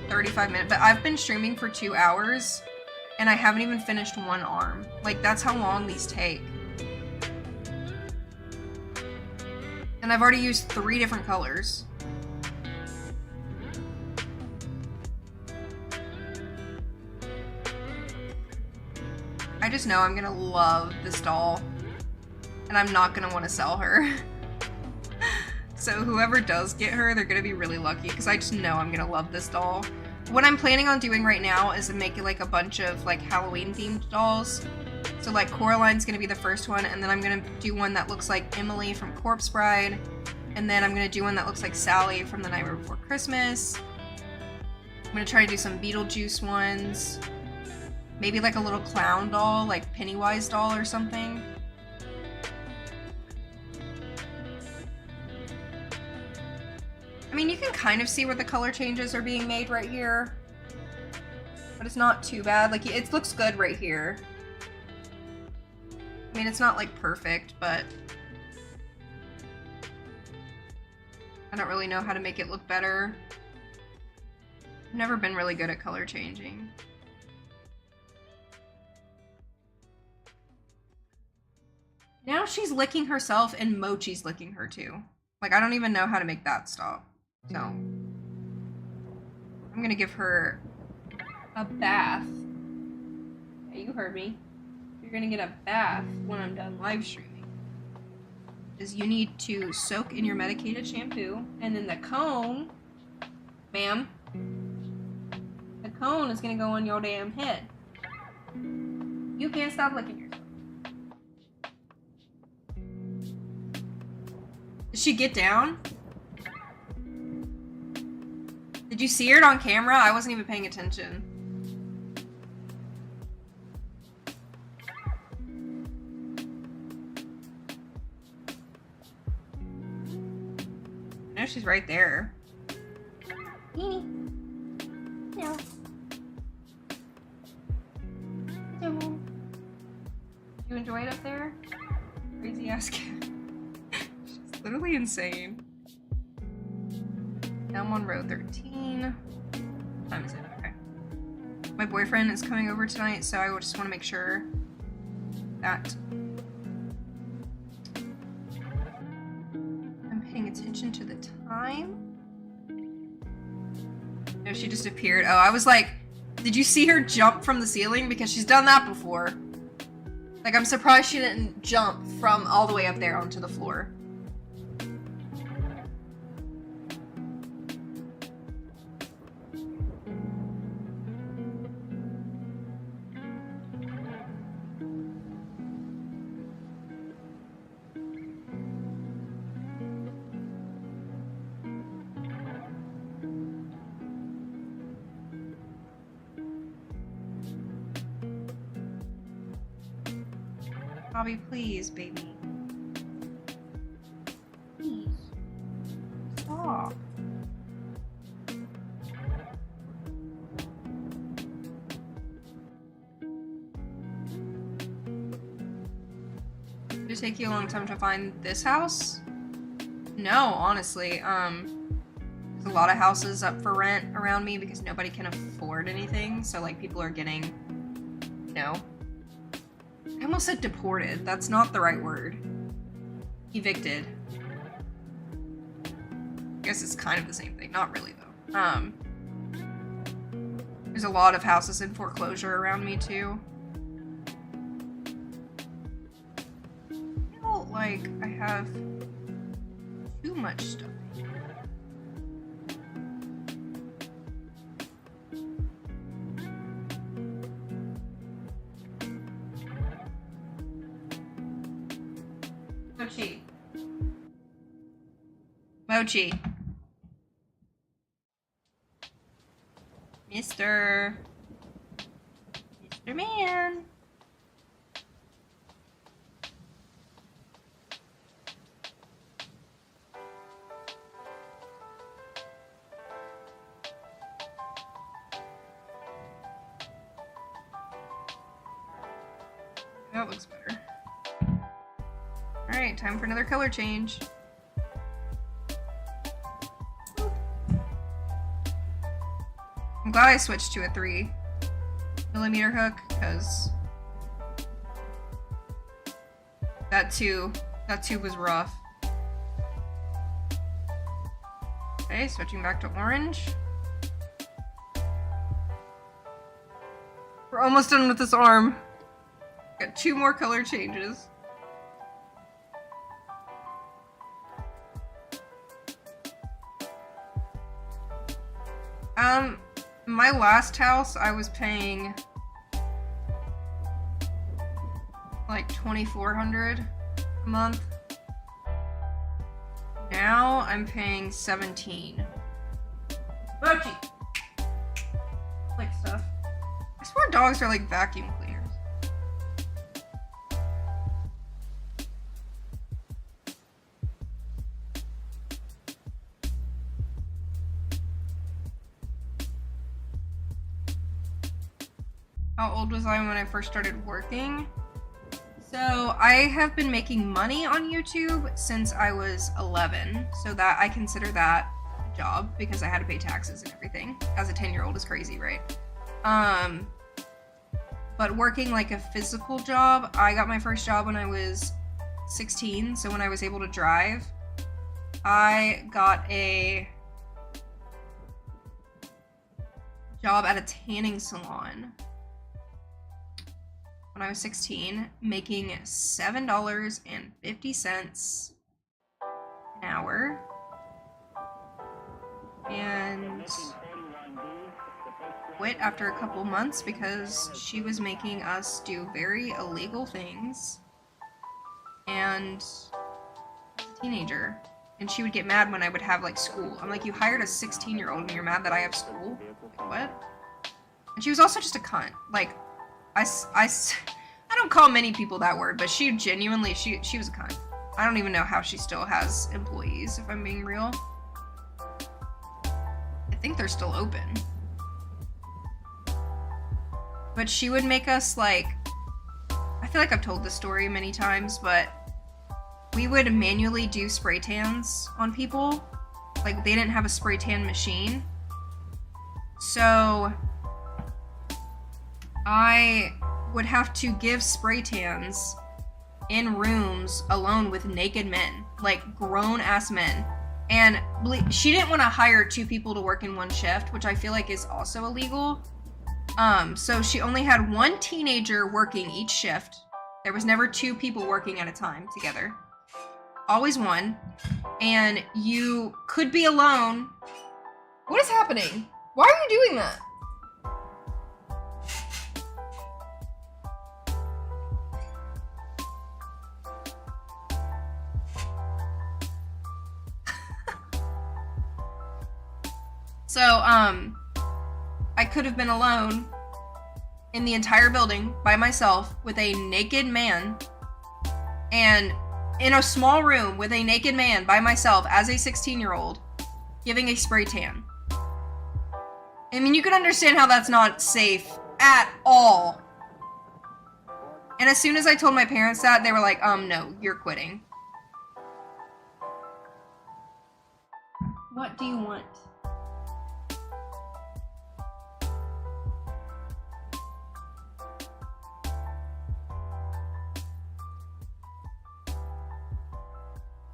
35 minutes, but I've been streaming for 2 hours and I haven't even finished one arm. Like, that's how long these take. And I've already used 3 different colors. I just know I'm gonna love this doll and I'm not gonna want to sell her. So whoever does get her, they're gonna be really lucky because I just know I'm gonna love this doll. What I'm planning on doing right now is making like a bunch of like Halloween themed dolls. So like Coraline's gonna be the first one, and then I'm gonna do one that looks like Emily from Corpse Bride, and then I'm gonna do one that looks like Sally from The Nightmare Before Christmas. I'm gonna try to do some Beetlejuice ones. Maybe like a little clown doll, like Pennywise doll or something. I mean, you can kind of see where the color changes are being made right here. But it's not too bad. Like, it looks good right here. I mean, it's not like perfect, but I don't really know how to make it look better. I've never been really good at color changing. Now she's licking herself and Mochi's licking her too. Like, I don't even know how to make that stop. So, I'm gonna give her a bath. Yeah, you heard me. You're gonna get a bath when I'm done live streaming. Because you need to soak in your medicated shampoo, and then the cone, ma'am, the cone is gonna go on your damn head. You can't stop licking yourself. Did she get down? Did you see her on camera? I wasn't even paying attention. I know she's right there. No. No. You enjoy it up there? Crazy ass cat. She's literally insane. Now I'm on row 13. What time is it? Okay. My boyfriend is coming over tonight, so I just want to make sure that I'm paying attention to the time. No, she just appeared. Oh, I was like, did you see her jump from the ceiling? Because she's done that before. Like, I'm surprised she didn't jump from all the way up there onto the floor. Bobby, please, baby. Please. Stop. Did it take you a long time to find this house? No, honestly. There's a lot of houses up for rent around me because nobody can afford anything. So, like, people are getting, you know, I almost said deported. That's not the right word. Evicted. I guess it's kind of the same thing. Not really, though. There's a lot of houses in foreclosure around me, too. I feel like I have too much stuff. Mochi. Mochi. Mr. Man. That looks better. Alright, time for another color change. I'm glad I switched to a 3mm hook, because that tube was rough. Okay, switching back to orange. We're almost done with this arm. Got 2 more color changes. My last house, I was paying like $2,400 a month. Now I'm paying $17. Mochi! Like stuff. I swear dogs are like vacuum cleaners. How old was I when I first started working? So I have been making money on YouTube since I was 11, so that I consider that a job because I had to pay taxes and everything. As a 10-year-old is crazy, right? But working like a physical job, I got my first job when I was 16, so when I was able to drive. I got a job at a tanning salon when I was 16, making $7.50 an hour, and quit after a couple months because she was making us do very illegal things, and I was a teenager, and she would get mad when I would have like school. I'm like, you hired a 16-year-old and you're mad that I have school? Like, what? And she was also just a cunt. Like, I don't call many people that word, but she genuinely, she was a cunt. I don't even know how she still has employees, if I'm being real. I think they're still open. But she would make us, like, I feel like I've told this story many times, but we would manually do spray tans on people. Like, they didn't have a spray tan machine. So I would have to give spray tans in rooms alone with naked men, like grown-ass men. And she didn't want to hire 2 people to work in one shift, which I feel like is also illegal. So she only had 1 teenager working each shift. There was never 2 people working at a time together. Always 1. And you could be alone. What is happening? Why are you doing that? So, I could have been alone in the entire building by myself with a naked man, and in a small room with a naked man by myself as a 16-year-old giving a spray tan. I mean, you can understand how that's not safe at all. And as soon as I told my parents that, they were like, no, you're quitting. What do you want?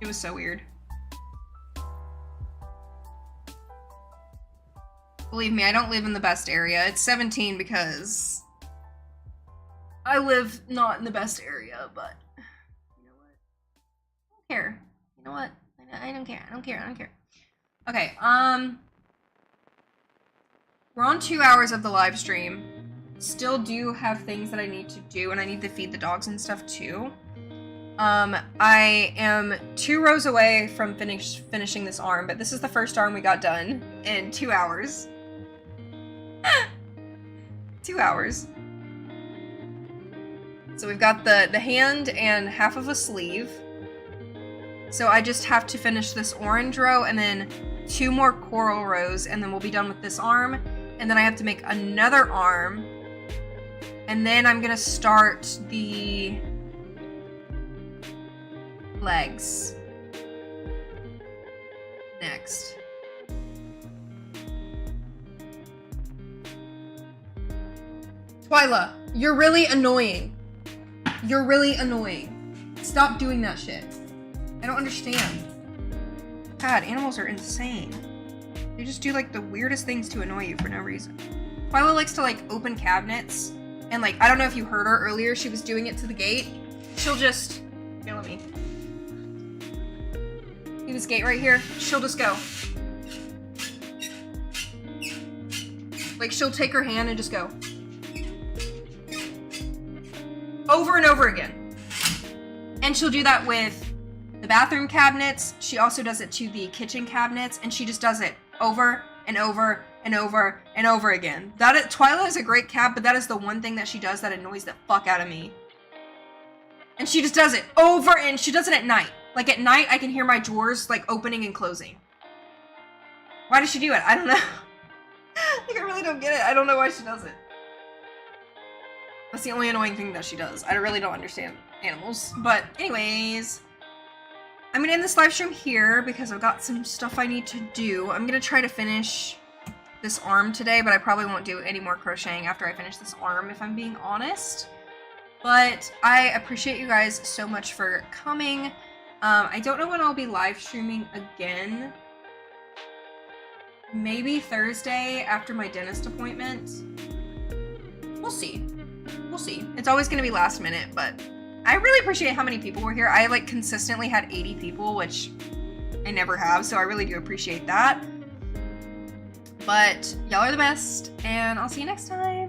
It was so weird. Believe me, I don't live in the best area. It's 17 because I live not in the best area, but you know what? I don't care. You know what? I don't care. I don't care. I don't care. Okay, we're on 2 hours of the live stream. Still do have things that I need to do, and I need to feed the dogs and stuff too. I am 2 rows away from finishing this arm, but this is the first arm we got done in 2 hours. 2 hours. So we've got the hand and half of a sleeve. So I just have to finish this orange row and then 2 more coral rows, and then we'll be done with this arm. And then I have to make another arm And then I'm gonna start the legs next. Twyla, you're really annoying. You're really annoying. Stop doing that shit. I don't understand. God, animals are insane. They just do like the weirdest things to annoy you for no reason. Twyla likes to like open cabinets and like, I don't know if you heard her earlier, she was doing it to the gate. She'll just, here, let me. See this gate right here? She'll just go. Like she'll take her hand and just go. Over and over again. And she'll do that with the bathroom cabinets. She also does it to the kitchen cabinets, and she just does it over and over and over and over again. Twyla is a great cat, but that is the one thing that she does that annoys the fuck out of me. And she just does it over, and she does it at night. Like at night, I can hear my drawers like opening and closing. Why does she do it? I don't know. Like I really don't get it. I don't know why she does it. That's the only annoying thing that she does. I really don't understand animals. But anyways, I'm gonna end this live stream here because I've got some stuff I need to do. I'm gonna try to finish this arm today, but I probably won't do any more crocheting after I finish this arm, if I'm being honest. But I appreciate you guys so much for coming. I don't know when I'll be live streaming again. Maybe Thursday after my dentist appointment. We'll see. We'll see. It's always gonna be last minute, but I really appreciate how many people were here. I like consistently had 80 people, which I never have, so I really do appreciate that. But y'all are the best, and I'll see you next time.